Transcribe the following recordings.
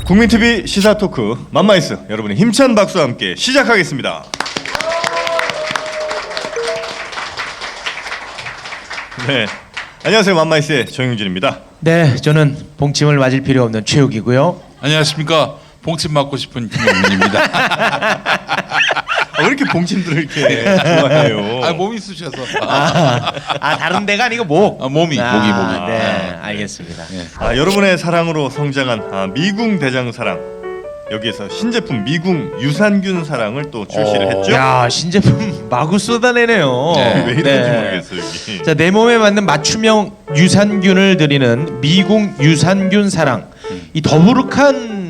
국민TV 시사토크 맘마이스, 여러분의 힘찬 박수와 함께 시작하겠습니다. 네, 안녕하세요. 맘마이스의 정영준입니다. 네, 저는 봉침을 맞을 필요 없는 최욱이고요. 안녕하십니까, 봉침 맞고 싶은 김영민입니다. 왜 이렇게 봉침들을 이렇게 좋아해요? 아, 몸이 쑤셔서. 다른 데가 아니고 목. 목이. 네, 네. 알겠습니다. 네. 여러분의 사랑으로 성장한 미궁 대장사랑, 여기에서 신제품 미궁 유산균 사랑을 또 출시를 했죠. 야, 신제품 마구 쏟아내네요. 네. 왜 이런지 모르겠어요 여기. 자, 내 몸에 맞는 맞춤형 유산균을 드리는 미궁 유산균 사랑. 이 더부룩한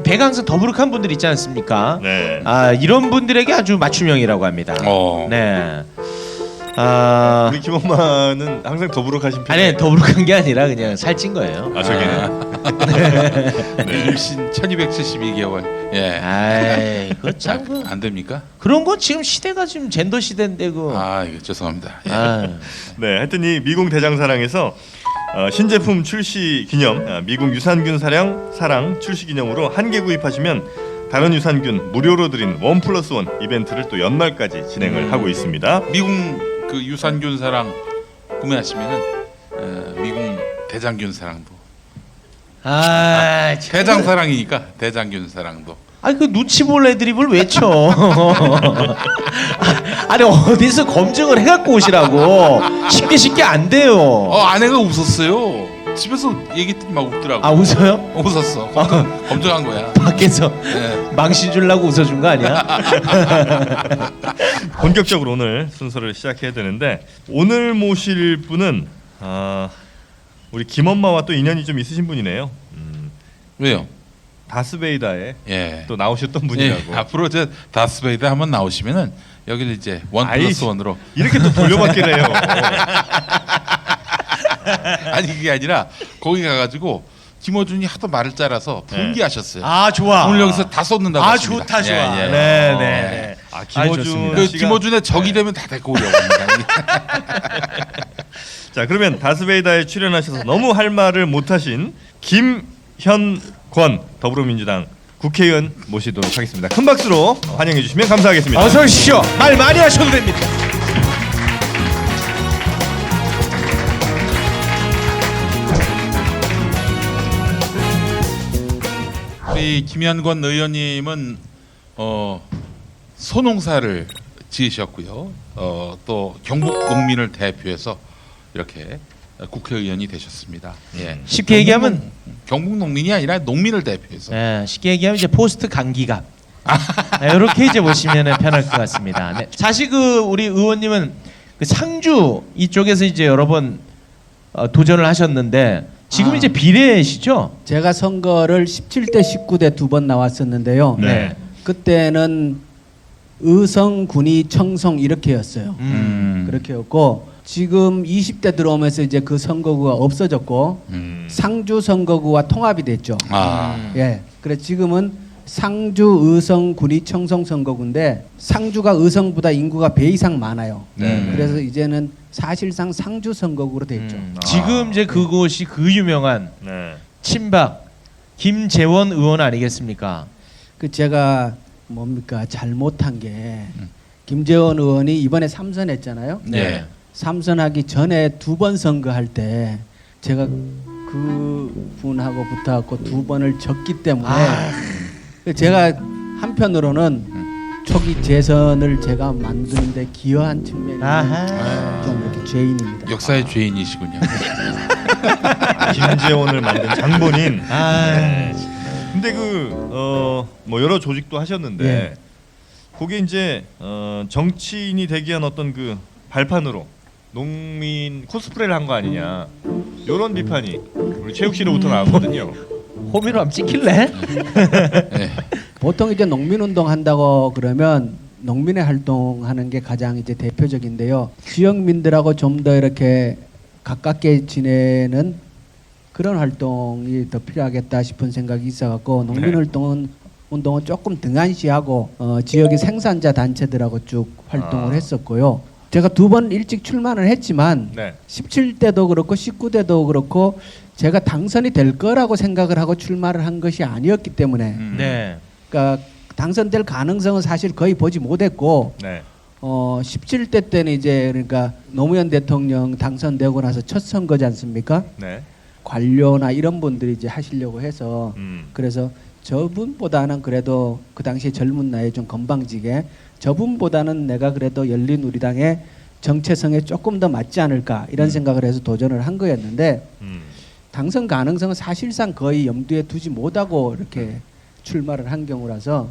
배가 항상 더부룩한 분들 있지 않습니까? 네. 이런 분들에게 아주 맞춤형이라고 합니다. 네. 우리 김엄마는 항상 더부룩하신 편이에요. 아니, 더부룩한 게 아니라 그냥 살찐 거예요. 저기는. 네. 임신 1272개월. 예. 아이, 그거 참 안 됩니까? 그런 건 지금 시대가 지금 젠더 시대인데 그. 이거 죄송합니다. 예. 네, 하여튼 이 미궁 대장사랑에서 신제품 출시 기념, 미궁 유산균 사랑 출시 기념으로 한 개 구입하시면 다른 유산균 무료로 드린 1+1 이벤트를 또 연말까지 진행을 하고 있습니다. 미궁 그 유산균 사랑 구매하시면은 미궁 대장균 사랑도. 대장 사랑이니까 대장균 사랑도. 아니, 그 눈치 볼 애드립을 왜 쳐? 아니, 어디서 검증을 해갖고 오시라고. 쉽게 안 돼요. 아내가 웃었어요. 집에서 얘기 듣기 막 웃더라고. 웃어요? 웃었어. 검증한 거야. 밖에서 네. 망신 주려고 웃어준 거 아니야? 본격적으로 오늘 순서를 시작해야 되는데, 오늘 모실 분은 우리 김엄마와 또 인연이 좀 있으신 분이네요. 왜요? 다스베이다에 예. 또 나오셨던 분이라고. 예, 앞으로 저 다스베이더 한번 나오시면은 여기를 이제 1+1으로. 이렇게 또 돌려받기를 해요. 아니, 그게 아니라 거기 가가지고 김어준이 하도 말을 짜라서 분개하셨어요. 좋아. 오늘 여기서 다 쏟는다고 하십니다. 좋다, 좋아. 예, 예. 네. 김어준 좋습니다. 그 씨가- 김어준의 적이 되면 다 데리고 오려고 합니다. 자, 그러면 다스베이다에 출연하셔서 너무 할 말을 못하신 김현권 더불어민주당 국회의원 모시도록 하겠습니다. 큰 박수로 환영해 주시면 감사하겠습니다. 어서 오십시오. 말 많이 하셔도 됩니다. 우리 김현권 의원님은 소농사를 지으셨고요. 또 경북 농민을 대표해서 이렇게 국회의원이 되셨습니다. 예. 쉽게 얘기하면 경북 농민이 아니라 농민을 대표해서. 쉽게 얘기하면 이제 포스트 강기갑. 이렇게 이제 보시면 편할 것 같습니다. 네. 사실 그 우리 의원님은 그 상주 이쪽에서 이제 여러 번 도전을 하셨는데 지금 이제 비례시죠? 제가 선거를 17대 19대 두 번 나왔었는데요. 네. 그때는 의성, 군위, 청송 이렇게였어요. 그렇게였고 지금 20대 들어오면서 이제 그 선거구가 없어졌고 상주 선거구와 통합이 됐죠. 예. 그래 지금은 상주, 의성, 군위, 청송 선거구인데 상주가 의성보다 인구가 배 이상 많아요. 그래서 이제는 사실상 상주 선거구로 됐죠. 지금 이제 그곳이 그 유명한 네. 친박 김재원 의원 아니겠습니까? 그 제가 뭡니까 잘못한 게 김재원 의원이 이번에 삼선했잖아요. 네. 삼선하기 전에 두 번 선거할 때 제가 그 분하고 붙어갖고 두 번을 졌기 때문에 제가 한편으로는 초기 재선을 제가 만드는데 기여한 측면이 좀 이렇게 죄인입니다. 역사의 죄인이시군요. 김재원을 만든 장본인. 네. 근데 뭐 여러 조직도 하셨는데 예. 그게 이제 정치인이 되기 위한 어떤 그 발판으로 농민 코스프레를 한 거 아니냐, 이런 비판이 우리 최욱 씨로부터 나왔거든요. 호미로 한번 찍힐래? 네. 보통 이제 농민운동 한다고 그러면 농민의 활동하는 게 가장 이제 대표적인데요. 지역민들하고 좀 더 이렇게 가깝게 지내는 그런 활동이 더 필요하겠다 싶은 생각이 있어갖고 농민활동은 운동은 조금 등한시하고 지역의 생산자 단체들하고 쭉 활동을 했었고요. 제가 2번 일찍 출마를 했지만 네. 17대도 그렇고 19대도 그렇고 제가 당선이 될 거라고 생각을 하고 출마를 한 것이 아니었기 때문에 네. 그러니까 당선될 가능성은 사실 거의 보지 못했고 네. 17대 때는 이제 그러니까 노무현 대통령 당선되고 나서 첫 선거지 않습니까? 네. 관료나 이런 분들이 이제 하시려고 해서 음. 그래서 저분보다는 그래도 그 당시에 젊은 나이에 좀 건방지게 저분보다는 내가 그래도 열린우리당의 정체성에 조금 더 맞지 않을까 이런 생각을 해서 도전을 한 거였는데 당선 가능성은 사실상 거의 염두에 두지 못하고 이렇게 출마를 한 경우라서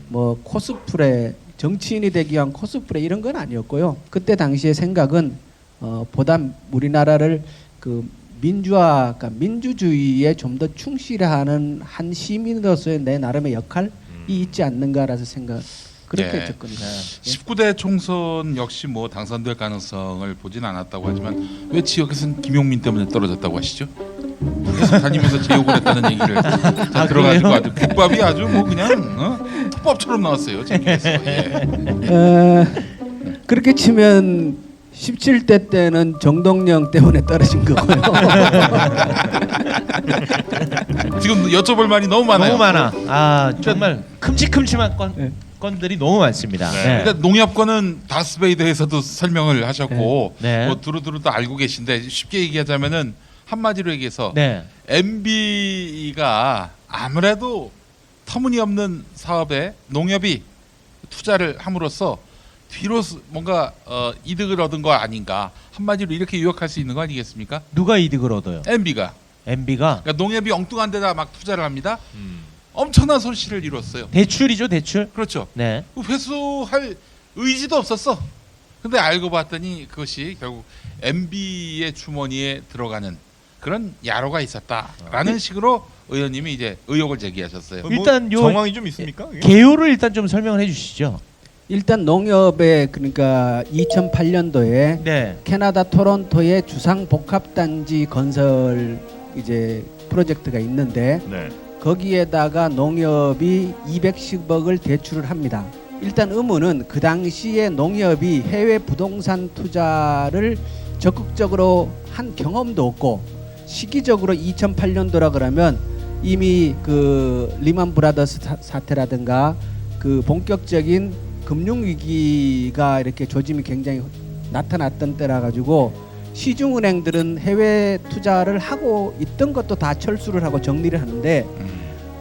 뭐 코스프레 정치인이 되기 위한 코스프레 이런 건 아니었고요. 그때 당시의 생각은 보다 우리나라를 그 민주화, 그러니까 민주주의에 좀 더 충실하는 한 시민으로서의 내 나름의 역할이 있지 않는가라서 생각 그렇게 예. 접근을. 19대 총선 역시 뭐 당선될 가능성을 보진 않았다고 하지만 왜 지역에서는 김용민 때문에 떨어졌다고 하시죠? 계속 다니면서 제욕을 했다는 얘기를 다 들어가지고 그래요? 아주 국밥이 아주 뭐 그냥 톱밥처럼 나왔어요. 제기에서. 예. 그렇게 치면 17대 때는 정동영 때문에 떨어진 거고요. 지금 여쭤볼 말이 너무 많아요. 너무 많아. 아 정말 큼직큼직한 네. 건들이 너무 많습니다. 네. 네. 그러니까 농협권은 다스베이더에서도 설명을 하셨고 네. 네. 뭐 두루두루도 알고 계신데 쉽게 얘기하자면은 한마디로 얘기해서 네. MB가 아무래도 터무니없는 사업에 농협이 투자를 함으로써 뒤로 뭔가 이득을 얻은 거 아닌가 한마디로 이렇게 요약할 수 있는 거 아니겠습니까? 누가 이득을 얻어요? MB가 MB가 그러니까 농협이 엉뚱한 데다 막 투자를 합니다. 엄청난 손실을 이뤘어요. 대출이죠, 대출. 그렇죠. 네. 회수할 의지도 없었어. 근데 알고 봤더니 그것이 결국 MB의 주머니에 들어가는 그런 야로가 있었다라는 식으로 의원님이 이제 의혹을 제기하셨어요. 일단 요- 정황이 좀 있습니까? 이게? 개요를 일단 좀 설명을 해주시죠. 일단 농협에 그러니까 2008년도에 네. 캐나다 토론토의 주상복합단지 건설 이제 프로젝트가 있는데 네. 거기에다가 농협이 210억을 대출을 합니다. 일단 의문은 그 당시에 농협이 해외 부동산 투자를 적극적으로 한 경험도 없고 시기적으로 2008년도라 그러면 이미 그 리만 브라더스 사태라든가 그 본격적인 금융 위기가 이렇게 조짐이 굉장히 나타났던 때라 가지고 시중은행들은 해외 투자를 하고 있던 것도 다 철수를 하고 정리를 하는데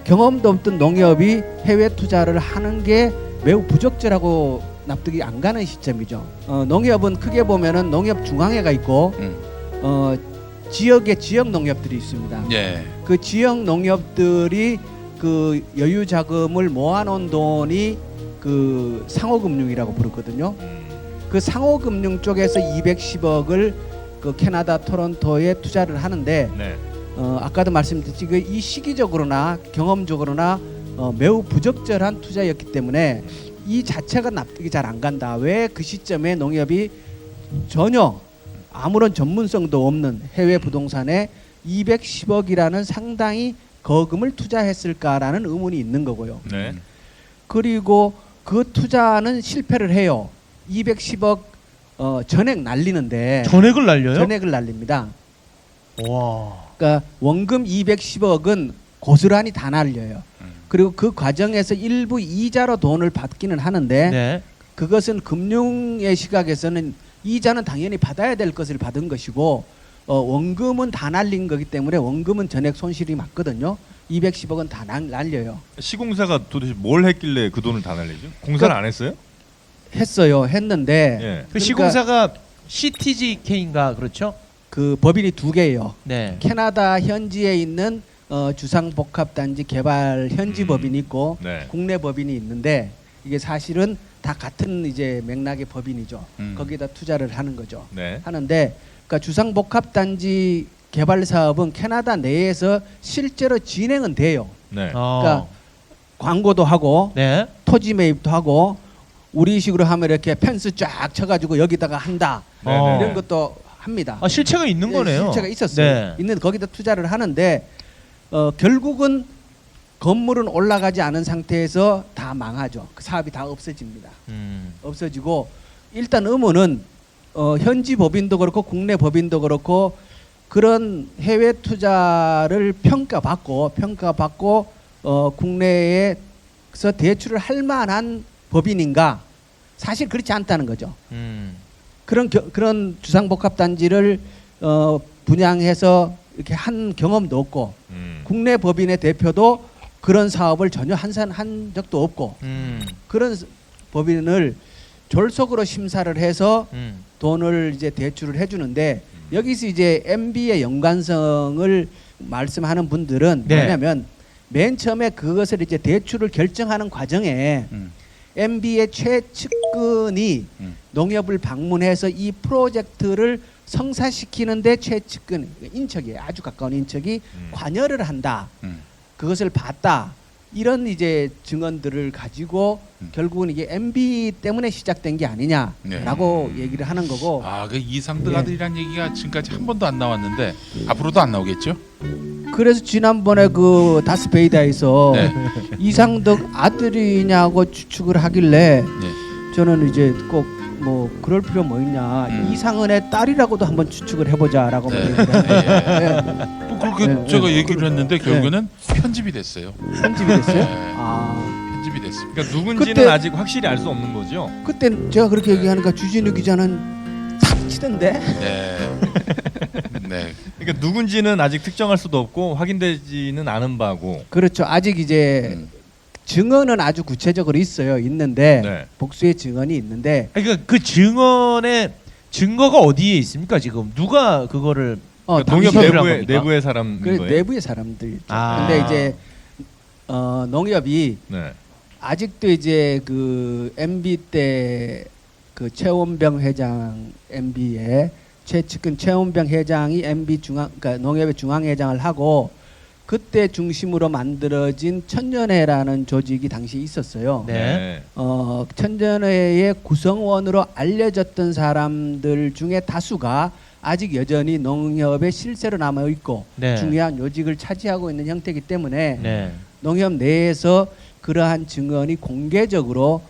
경험도 없던 농협이 해외 투자를 하는 게 매우 부적절하고 납득이 안 가는 시점이죠. 농협은 크게 보면은 농협 중앙회가 있고 지역에 지역 농협들이 있습니다. 예. 그 지역 농협들이 그 여유 자금을 모아놓은 돈이 그 상호금융이라고 부르거든요. 그 상호금융 쪽에서 210억을 그 캐나다 토론토에 투자를 하는데 네. 아까도 말씀드렸지 이 시기적으로나 경험적으로나 매우 부적절한 투자였기 때문에 이 자체가 납득이 잘 안 간다. 왜 그 시점에 농협이 전혀 아무런 전문성도 없는 해외 부동산에 210억이라는 상당히 거금을 투자했을까라는 의문이 있는 거고요. 네. 그리고 그 투자는 실패를 해요. 210억 전액 날리는데 전액을 날려요? 전액을 날립니다. 와. 그러니까 원금 210억은 고스란히 다 날려요. 그리고 그 과정에서 일부 이자로 돈을 받기는 하는데 네. 그것은 금융의 시각에서는 이자는 당연히 받아야 될 것을 받은 것이고 원금은 다 날린 거기 때문에 원금은 전액 손실이 맞거든요. 210억은 다 날려요. 시공사가 도대체 뭘 했길래 그 돈을 다 날리죠? 공사를 안 했어요? 했어요. 했는데 예. 그 시공사가 CTGK인가 그렇죠? 그 법인이 두 개예요. 네. 캐나다 현지에 있는 주상복합단지 개발 현지 법인이 있고 네. 국내 법인이 있는데 이게 사실은 다 같은 이제 맥락의 법인이죠. 거기에다 투자를 하는 거죠. 네. 하는데 그러니까 주상복합단지 개발 사업은 캐나다 내에서 실제로 진행은 돼요. 네. 그러니까 광고도 하고 네. 토지 매입도 하고 우리식으로 하면 이렇게 펜스 쫙 쳐가지고 여기다가 한다 네, 네. 이런 것도 합니다. 아, 실체가 있는 거네요. 실체가 있었어요. 네. 있는데 거기다 투자를 하는데 결국은 건물은 올라가지 않은 상태에서 다 망하죠. 그 사업이 다 없어집니다. 없어지고 일단 의문은 현지 법인도 그렇고 국내 법인도 그렇고 그런 해외 투자를 평가받고 국내에서 대출을 할 만한 법인인가? 사실 그렇지 않다는 거죠. 그런 주상복합단지를 분양해서 이렇게 한 경험도 없고 국내 법인의 대표도 그런 사업을 전혀 한 적도 없고 그런 법인을 졸속으로 심사를 해서 돈을 이제 대출을 해주는데 여기서 이제 MB의 연관성을 말씀하는 분들은 네. 뭐냐면 맨 처음에 그것을 이제 대출을 결정하는 과정에 MB의 최측근이 농협을 방문해서 이 프로젝트를 성사시키는데 최측근 인척이에요. 아주 가까운 인척이 관여를 한다. 그것을 봤다. 이런 이제 증언들을 가지고 결국은 이게 MB 때문에 시작된 게 아니냐라고 얘기를 하는 거고. 아, 그 이상득 아들이란 얘기가 지금까지 한 번도 안 나왔는데 앞으로도 안 나오겠죠? 그래서 지난번에 그 다스베이다에서 네. 이상득 아들이냐고 추측을 하길래 네. 저는 이제 꼭 뭐 그럴 필요 뭐 있냐 이상은의 딸이라고도 한번 추측을 해보자라고 네. 얘기를 했는데 뭐 그렇게 네, 제가 네. 얘기를 했는데 결국에는 편집이 됐어요. 편집이 됐어요. 네. 아 편집이 됐습니다. 그러니까 누군지는 그때- 아직 확실히 알 수 없는 거죠. 그때 제가 그렇게 얘기하니까 주진우 기자는 탁 치던데. 네. 네. 그러니까 누군지는 아직 특정할 수도 없고 확인되지는 않은 바고. 그렇죠. 아직 이제 증언은 아주 구체적으로 있는데 네. 복수의 증언이 있는데 그러니까 그 증언의 증거가 어디에 있습니까 지금? 누가 그거를 그러니까 농협 당시 협의를 한 내부의 겁니까? 내부의 사람인 그 거예요. 내부의 사람들. 아. 근데 이제 농협이 네. 아직도 이제 그 MB 때 그 최원병 회장 MB의 최측근 최원병 회장이 MB 중앙 그러니까 농협의 중앙회장을 하고 그때 중심으로 만들어진 천년회라는 조직이 당시 있었어요. 네. 천년회의 구성원으로 알려졌던 사람들 중에 다수가 아직 여전히 농협의 실세로 남아 있고 네. 중요한 요직을 차지하고 있는 형태이기 때문에 네. 농협 내에서 그러한 증언이 공개적으로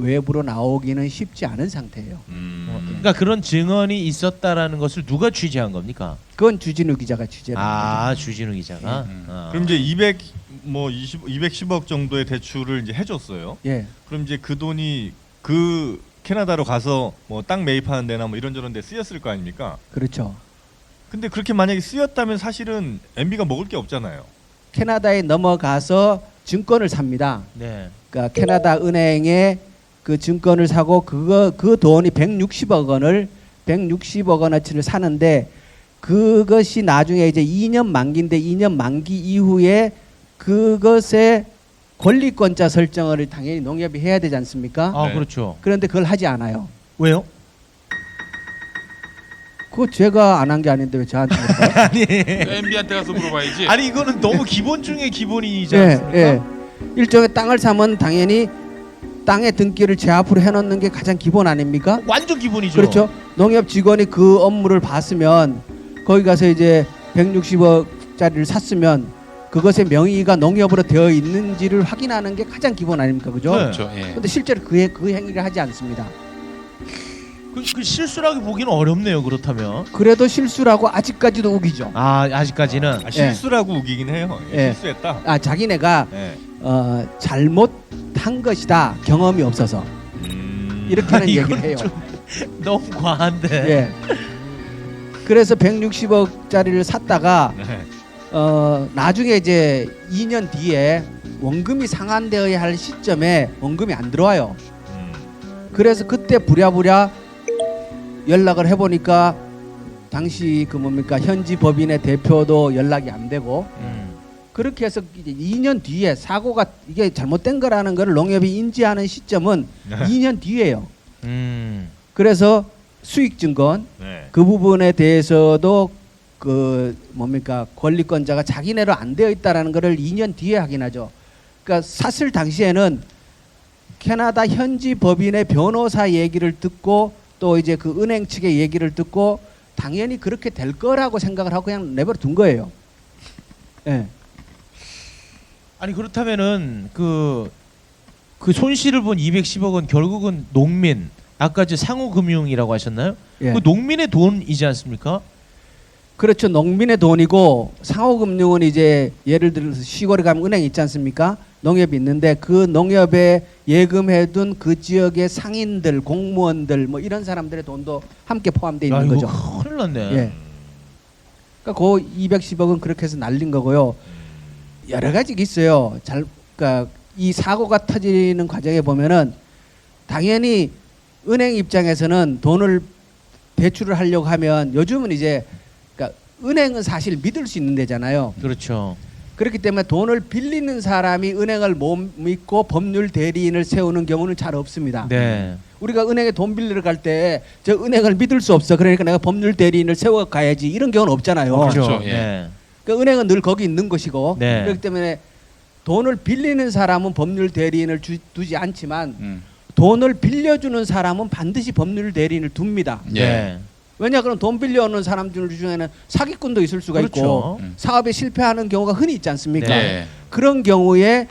외부로 나오기는 쉽지 않은 상태예요. 그러니까 그런 증언이 있었다라는 것을 누가 취재한 겁니까? 그건 주진우 기자가 취재를 한 아 주진우 기자가. 그럼 이제 210억 정도의 대출을 이제 해줬어요. 거죠. 예, 그럼 이제 그 돈이 그 캐나다로 가서 뭐 땅 매입하는 데나 뭐 이런저런 데 쓰였을 거 아닙니까? 그렇죠. 근데 그렇게 만약에 쓰였다면 사실은 MB가 먹을 게 없잖아요. 캐나다에 넘어가서 증권을 삽니다. 네. 그러니까 캐나다 은행에 그 증권을 사고 그 돈이 160억 원어치를 사는데 그것이 나중에 이제 2년 만기인데 2년 만기 이후에 그것의 권리권자 설정을 당연히 농협이 해야 되지 않습니까? 아 네. 그렇죠. 그런데 그걸 하지 않아요. 왜요? 그거 제가 안 한 게 아닌데 왜 저한테 물어봐요? 아니. MB한테 가서 물어봐야지. 아니 이거는 너무 기본 중에 기본이지 예, 않습니까? 예. 일종의 땅을 사면 당연히 땅의 등기를 제 앞으로 해놓는 게 가장 기본 아닙니까? 완전 기본이죠. 그렇죠. 농협 직원이 그 업무를 봤으면 거기 가서 이제 160억짜리를 샀으면 그것의 명의가 농협으로 되어 있는지를 확인하는 게 가장 기본 아닙니까, 그죠? 네. 그렇죠. 예. 근데 실제로 그 행위를 하지 않습니다. 그 실수라고 보기는 어렵네요. 그렇다면. 그래도 실수라고 아직까지도 우기죠. 아 아직까지는. 실수라고 우기긴 해요. 예. 실수했다. 자기네가 네. 잘못한 것이다. 경험이 없어서 이렇게는 아니, 얘기를 이건 해요. 너무 과한데. 예. 그래서 160억짜리를 샀다가 네. 나중에 이제 2년 뒤에 원금이 상환되어야 할 시점에 원금이 안 들어와요. 그래서 그때 부랴부랴 연락을 해보니까 당시 그 뭡니까 현지 법인의 대표도 연락이 안 되고 그렇게 해서 이제 2년 뒤에 사고가 이게 잘못된 거라는 걸 농협이 인지하는 시점은 2년 뒤에요. 그래서 수익증권 네. 그 부분에 대해서도 그 뭡니까 권리권자가 자기네로 안 되어 있다라는 것을 2년 뒤에 확인하죠. 그러니까 샀을 당시에는 캐나다 현지 법인의 변호사 얘기를 듣고 또 이제 그 은행 측의 얘기를 듣고 당연히 그렇게 될 거라고 생각을 하고 그냥 내버려 둔 거예요. 예. 아니 그렇다면은 그 손실을 본 210억은 결국은 농민 아까 저 상호금융이라고 하셨나요? 예. 그 농민의 돈이지 않습니까? 그렇죠. 농민의 돈이고 상호금융은 이제 예를 들어서 시골에 가면 은행 있지 않습니까? 농협이 있는데 그 농협에 예금해둔 그 지역의 상인들, 공무원들 뭐 이런 사람들의 돈도 함께 포함되어 있는 이거 거죠. 큰일 났네. 예. 그러니까 그 210억은 그렇게 해서 날린 거고요. 여러 가지가 있어요. 그러니까 이 사고가 터지는 과정에 보면은 당연히 은행 입장에서는 돈을 대출을 하려고 하면 요즘은 이제 그러니까 은행은 사실 믿을 수 있는 데잖아요. 그렇죠. 그렇기 때문에 돈을 빌리는 사람이 은행을 못 믿고 법률 대리인을 세우는 경우는 잘 없습니다. 네. 우리가 은행에 돈 빌리러 갈 때 저 은행을 믿을 수 없어. 그러니까 내가 법률 대리인을 세워 가야지. 이런 경우는 없잖아요. 그렇죠. 예. 네. 그러니까 은행은 늘 거기 있는 것이고 네. 그렇기 때문에 돈을 빌리는 사람은 법률 대리인을 두지 않지만 음. 돈을 빌려주는 사람은 반드시 법률 대리인을 둡니다. 예. 네. 왜냐 그럼 돈 빌려오는 사람들 중에는 사기꾼도 있을 수가 있고 그렇죠. 사업에 실패하는 경우가 흔히 있지 않습니까? 네. 그런 경우에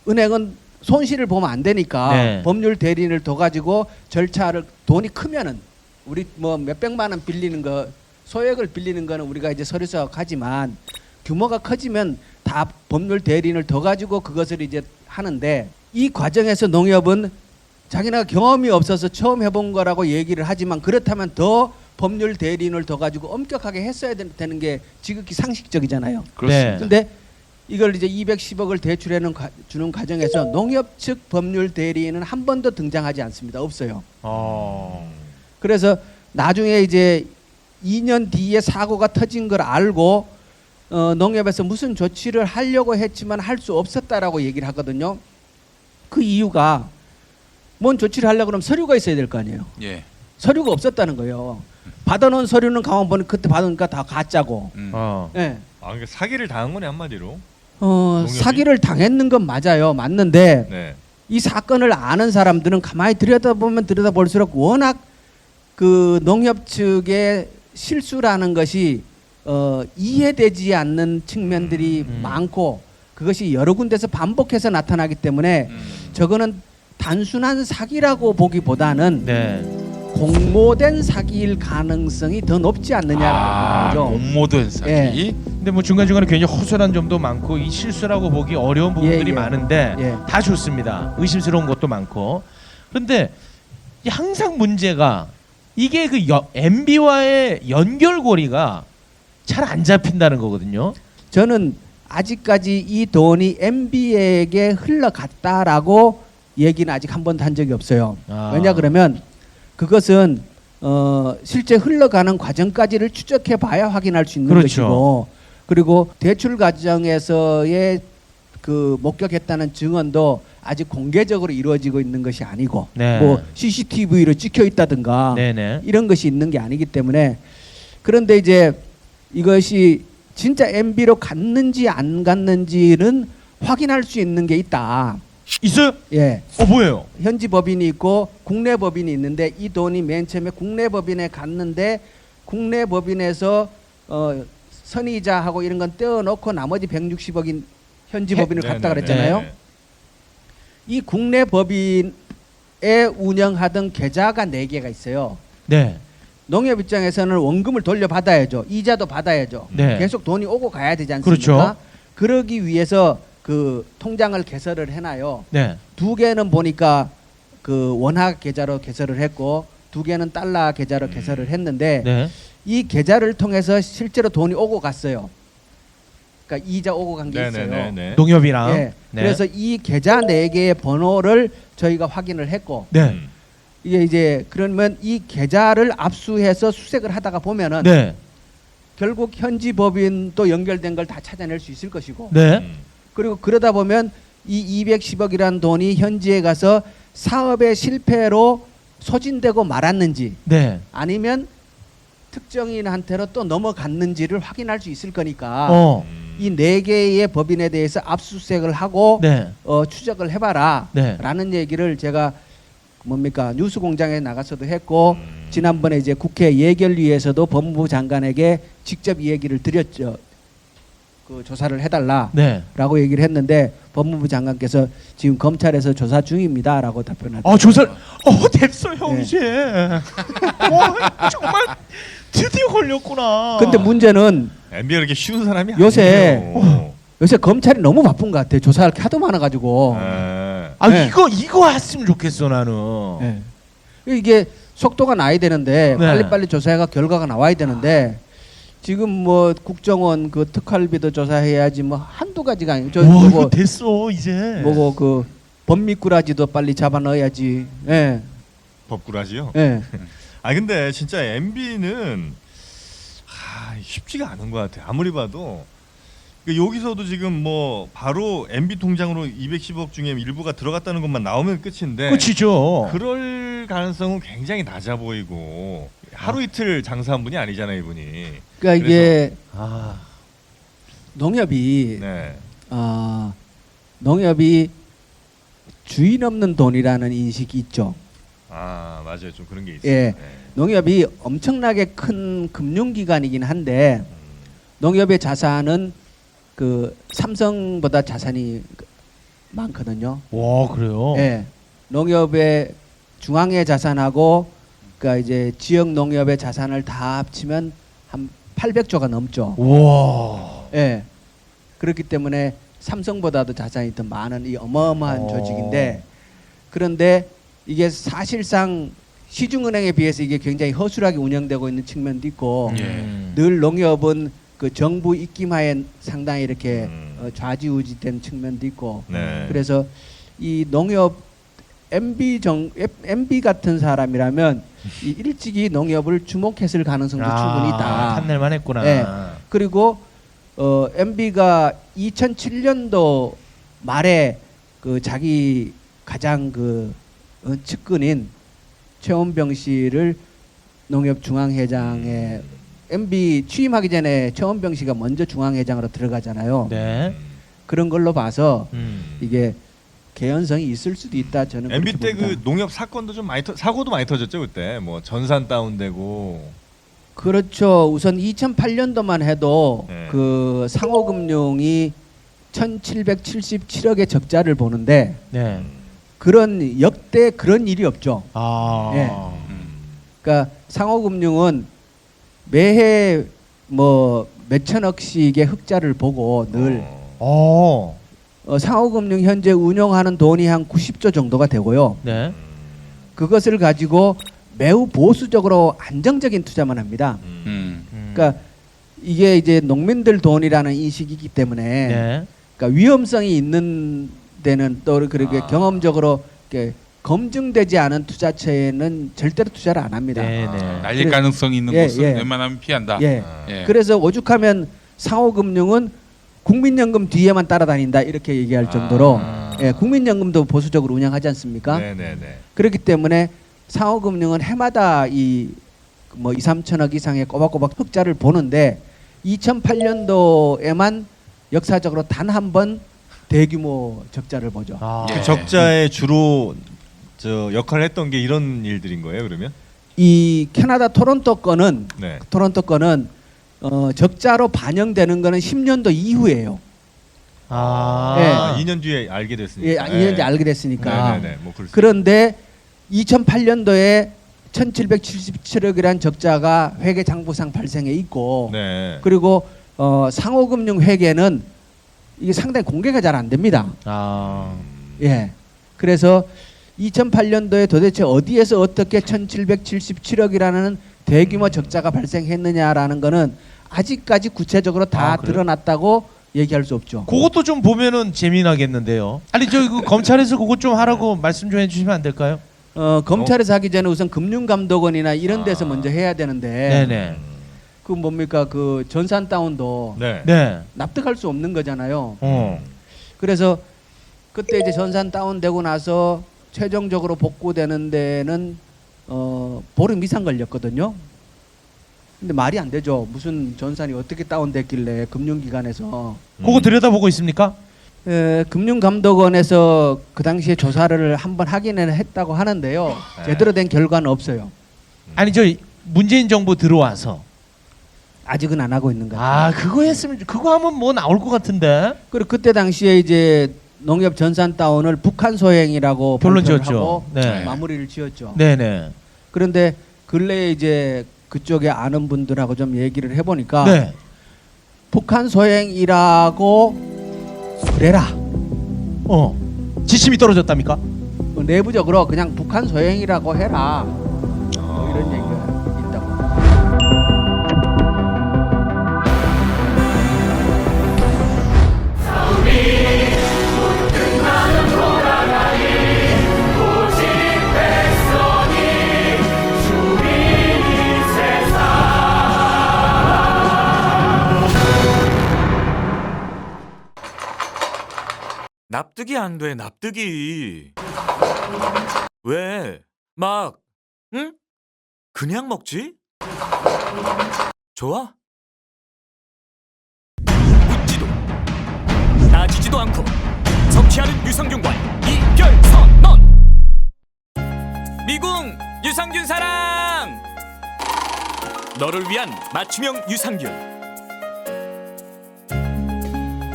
은행은 손실을 보면 안 되니까 네. 법률 대리인을 둬 가지고 절차를 돈이 크면은 우리 뭐 몇백만 원 빌리는 거 소액을 빌리는 거는 우리가 이제 서류서 하지만 규모가 커지면 다 법률 대리인을 둬 가지고 그것을 이제 하는데 이 과정에서 농협은 자기네가 경험이 없어서 처음 해본 거라고 얘기를 하지만 그렇다면 더 법률 대리인을 둬 가지고 엄격하게 했어야 되는 게 지극히 상식적이잖아요. 그렇습니다. 근데 이걸 이제 210억을 대출하는 주는 과정에서 농협 측 법률 대리인은 한 번도 등장하지 않습니다. 없어요. 그래서 나중에 이제 2년 뒤에 사고가 터진 걸 알고 농협에서 무슨 조치를 하려고 했지만 할 수 없었다라고 얘기를 하거든요. 그 이유가 뭔 조치를 하려고 그러면 서류가 있어야 될 거 아니에요. 예. 서류가 없었다는 거예요. 받아놓은 서류는 가만 보니 그때 받으니까 다 가짜고. 예. 아, 그러니까 사기를 당한 거네 한마디로. 농협이? 사기를 당했는 건 맞아요. 맞는데 네. 이 사건을 아는 사람들은 가만히 들여다보면 들여다볼수록 워낙 그 농협 측의 실수라는 것이 이해되지 않는 측면들이 많고 그것이 여러 군데서 반복해서 나타나기 때문에 저거는 단순한 사기라고 보기보다는 네. 공모된 사기일 가능성이 더 높지 않느냐라는 거죠. 공모된 사기. 예. 근데 뭐 중간중간에 굉장히 허술한 점도 많고 이 실수라고 보기 어려운 부분들이 예. 많은데 예. 다 좋습니다. 의심스러운 것도 많고. 그런데 이 항상 문제가 이게 그 MB와의 연결고리가 잘 안 잡힌다는 거거든요. 저는 아직까지 이 돈이 MB에게 흘러갔다라고 얘기는 아직 한 번도 한 적이 없어요. 아. 왜냐 그러면 그것은 실제 흘러가는 과정까지를 추적해 봐야 확인할 수 있는 그렇죠. 것이고 그리고 대출 과정에서의 그 목격했다는 증언도 아직 공개적으로 이루어지고 있는 것이 아니고 네. 뭐 CCTV로 찍혀 있다든가 네네. 이런 것이 있는 게 아니기 때문에 그런데 이제 이것이 진짜 MB로 갔는지 안 갔는지는 확인할 수 있는 게 있다. 있어요? 예. 뭐예요? 현지 법인이 있고 국내 법인이 있는데 이 돈이 맨 처음에 국내 법인에 갔는데 국내 법인에서 선이자하고 이런 건 떼어놓고 나머지 160억인 현지 법인을 갔다 그랬잖아요. 이 국내 법인에 운영하던 계좌가 4개가 있어요. 네. 농협 입장에서는 원금을 돌려받아야죠. 이자도 받아야죠. 네. 계속 돈이 오고 가야 되지 않습니까? 그렇죠. 그러기 위해서 그 통장을 개설을 해놔요. 네. 2개는 보니까 그 원화 계좌로 개설을 했고 2개는 달러 계좌로 개설을 했는데 네. 이 계좌를 통해서 실제로 돈이 오고 갔어요. 그러니까 이자 오고 간 게 있어요. 네네네. 농협이랑. 예. 네. 그래서 이 계좌 4개의 번호를 저희가 확인을 했고 네. 이게 이제 그러면 이 계좌를 압수해서 수색을 하다가 보면은 네. 결국 현지 법인도 연결된 걸 다 찾아낼 수 있을 것이고 네. 그리고 그러다 보면 이 210억이라는 돈이 현지에 가서 사업의 실패로 소진되고 말았는지 네. 아니면 특정인한테로 또 넘어갔는지를 확인할 수 있을 거니까 이 4개의 법인에 대해서 압수수색을 하고 네. 추적을 해봐라 네. 라는 얘기를 제가 뭡니까 뉴스공장에 나가서도 했고 지난번에 이제 국회 예결위에서도 법무부 장관에게 직접 이 얘기를 드렸죠. 그 조사를 해달라라고 네. 얘기를 했는데 법무부 장관께서 지금 검찰에서 조사 중입니다라고 답변하더라고요. 조사. 됐어 형 네. 이제. 정말 드디어 걸렸구나. 근데 문제는 MB가 그렇게 쉬운 사람이 요새 아니에요. 요새 검찰이 너무 바쁜 것 같아. 조사할 게 하도 많아가지고. 네. 네. 이거 했으면 좋겠어 나는. 네. 이게 속도가 나야 되는데 네. 빨리빨리 조사해가 결과가 나와야 되는데 지금 뭐 국정원 그 특활비도 조사해야지 뭐 한두 가지가 아니고 저 이거 뭐고 됐어 이제. 뭐고 그 범미꾸라지도 빨리 잡아 넣어야지. 예. 법꾸라지요. 예. 근데 진짜 MB는 쉽지가 않은 것 같아. 아무리 봐도 여기서도 지금 뭐 바로 MB 통장으로 210억 중에 일부가 들어갔다는 것만 나오면 끝인데. 끝이죠. 그럴 가능성은 굉장히 낮아 보이고 하루 이틀 장사한 분이 아니잖아요, 이분이. 그러니까 이게 아. 농협이 네. 농협이 주인 없는 돈이라는 인식이 있죠. 맞아요. 좀 그런 게 있어요. 예. 네. 농협이 엄청나게 큰 금융기관이긴 한데 농협의 자산은 그 삼성보다 자산이 많거든요. 와 그래요. 예. 농협의 중앙의 자산하고 그러니까 이제 지역 농협의 자산을 다 합치면 한 800조가 넘죠. 와. 예. 그렇기 때문에 삼성보다도 자산이 더 많은 이 어마어마한 조직인데 그런데 이게 사실상 시중은행에 비해서 이게 굉장히 허술하게 운영되고 있는 측면도 있고 늘 농협은 그 정부 입김하에 상당히 이렇게 좌지우지된 측면도 있고 네. 그래서 이 농협 MB 같은 사람이라면 이 일찍이 농협을 주목했을 가능성도 충분히 있다. 탐낼만 했구나. 네. 그리고 MB가 2007년도 말에 그 자기 가장 그 측근인 최원병 씨를 농협중앙회장에 MB 취임하기 전에 최원병 씨가 먼저 중앙회장으로 들어가잖아요. 네. 그런 걸로 봐서 음. 이게 개연성이 있을 수도 있다. 저는 MB 그렇게 때 봅니다. 그 농협 사건도 좀 많이 사고도 많이 터졌죠 그때. 뭐 전산 다운되고. 그렇죠. 우선 2008년도만 해도 네. 그 상호금융이 1,777억의 적자를 보는데 네. 그런 역대 그런 일이 없죠. 예. 그러니까 상호금융은 매해 뭐 몇천억씩의 흑자를 보고 늘 상호금융 현재 운영하는 돈이 한 90조 정도가 되고요. 네. 그것을 가지고 매우 보수적으로 안정적인 투자만 합니다. 그러니까 이게 이제 농민들 돈이라는 인식이기 때문에 네. 그러니까 위험성이 있는 데는 또 그렇게 경험적으로 이렇게 검증되지 않은 투자처에는 절대로 투자를 안 합니다. 네, 네. 날릴 그래- 가능성이 있는 예, 곳은 예. 웬만하면 피한다. 예. 예. 그래서 오죽하면 상호금융은 국민연금 뒤에만 따라다닌다 이렇게 얘기할 정도로 예, 국민연금도 보수적으로 운영하지 않습니까? 네네네. 그렇기 때문에 상호금융은 해마다 이 뭐 2, 3천억 이상의 꼬박꼬박 흑자를 보는데 2008년도에만 역사적으로 단 한 번 대규모 적자를 보죠. 그 예. 적자의 주로 저 역할을 했던 게 이런 일들인 거예요, 그러면? 이 캐나다 토론토 건은 네. 적자로 반영되는 거는 10년도 이후예요. 아. 2년 뒤에 알게 됐으니까. 예, 2년 뒤에 알게 됐으니까. 네네네. 뭐 그럴 수 그런데 2008년도에 1,777억이라는 적자가 회계 장부상 발생해 있고 네. 그리고 상호금융 회계는 이게 상당히 공개가 잘 안 됩니다. 아. 예. 그래서 2008년도에 도대체 어디에서 어떻게 1,777억이라는 대규모 적자가 발생했느냐라는 거는 아직까지 구체적으로 다 그래요? 드러났다고 얘기할 수 없죠. 그것도 좀 보면은 재미나겠는데요. 아니 저 그 검찰에서 그것 좀 하라고 말씀 좀 해주시면 안 될까요? 검찰에서 하기 전에 우선 금융감독원이나 이런 데서 먼저 해야 되는데 네네. 그 뭡니까 그 전산 다운도 네. 네. 납득할 수 없는 거잖아요. 어. 그래서 그때 이제 전산 다운되고 나서 최종적으로 복구되는 데는 보름 이상 걸렸거든요. 근데 말이 안 되죠. 무슨 전산이 어떻게 다운됐길래 금융기관에서 그거 들여다보고 있습니까? 금융감독원에서 그 당시에 조사를 한번 하기는 했다고 하는데요. 네. 제대로 된 결과는 없어요. 아니 저 문재인 정부 들어와서 아직은 안 하고 있는 것 같아요. 아 그거 했으면 그거 하면 뭐 나올 것 같은데. 그리고 그때 당시에 이제 농협 전산 다운을 북한 소행이라고 결론 발표를 지었죠. 하고 네. 마무리를 지었죠. 네네. 그런데 근래에 이제 그쪽에 아는 분들하고 좀 얘기를 해보니까 네. 북한 소행이라고 그래라. 지침이 떨어졌답니까? 내부적으로 그냥 북한 소행이라고 해라. 뭐 이런 얘기가 있다고. 납득이 안 돼, 납득이. 왜? 막, 응? 그냥 먹지? 좋아? 묻지도, 따지지도 않고 성취하는 유산균과 이별선언! 미궁 유산균 사랑! 너를 위한 맞춤형 유산균.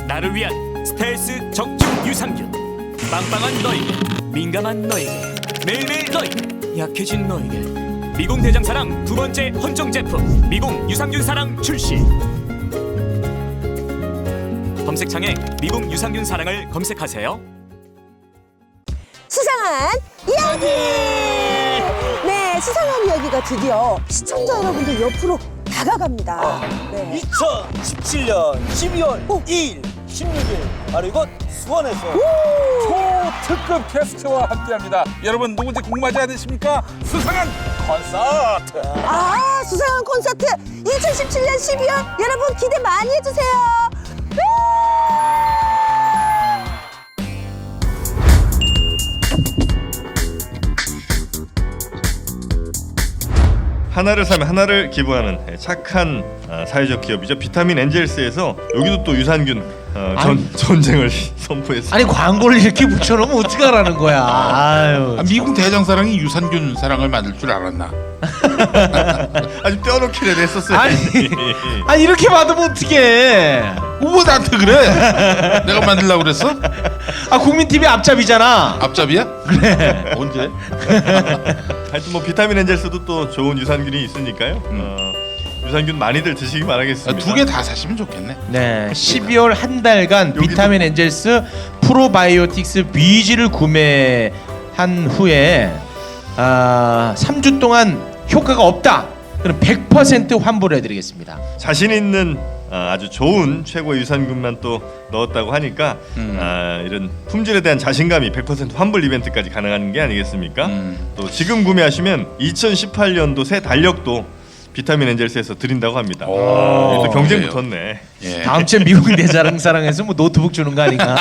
나를 위한 스트레스 적중 유산균. 빵빵한 너에게, 민감한 너에게, 매일매일 너에게, 약해진 너에게. 미궁 대장사랑 두 번째 헌정 제품 미궁 유산균 사랑 출시. 검색창에 미궁 유산균 사랑을 검색하세요. 수상한 이야기! 네, 수상한 이야기가 드디어 시청자 여러분들 옆으로 다가갑니다. 네. 2017년 12월 2일, 16일 바로 이곳 수원에서 초특급 게스트와 함께합니다. 여러분 누군지 궁금하지 않으십니까? 수상한 콘서트. 아, 수상한 콘서트 2017년 12월 여러분 기대 많이 해주세요. 하나를 사면 하나를 기부하는 착한 사회적 기업이죠. 비타민 엔젤스에서 여기도 또 유산균 전쟁을 선포했습니다. 아니 광고를 이렇게 붙여놓으면 어떡하라는 거야. 아유. 미국 대장사랑이 유산균 사랑을 만들 줄 알았나? 아주 떼어놓기를 했었어요. 아니 이렇게 받으면 어떡해. 뭐 나한테 그래? 내가 만들려고 그랬어? 아 국민 TV 앞잡이잖아. 앞잡이야? 그래. 언제? 하여튼 뭐 비타민 엔젤스도 또 좋은 유산균이 있으니까요. 유산균 많이들 드시기 바라겠습니다. 두 개 다 사시면 좋겠네. 네, 12월 한 달간 여기도- 비타민 엔젤스 프로바이오틱스 BG를 구매한 후에 3주 동안 효과가 없다. 그럼 100% 환불해 드리겠습니다. 자신 있는 아주 좋은 최고의 유산균만 또 넣었다고 하니까 이런 품질에 대한 자신감이 100% 환불 이벤트까지 가능한 게 아니겠습니까? 또 지금 구매하시면 2018년도 새 달력도 비타민 엔젤스에서 드린다고 합니다. 오, 또 경쟁 그래요? 붙었네. 예. 다음 주에 미국 대자랑사랑에서 뭐 노트북 주는 거 아닌가?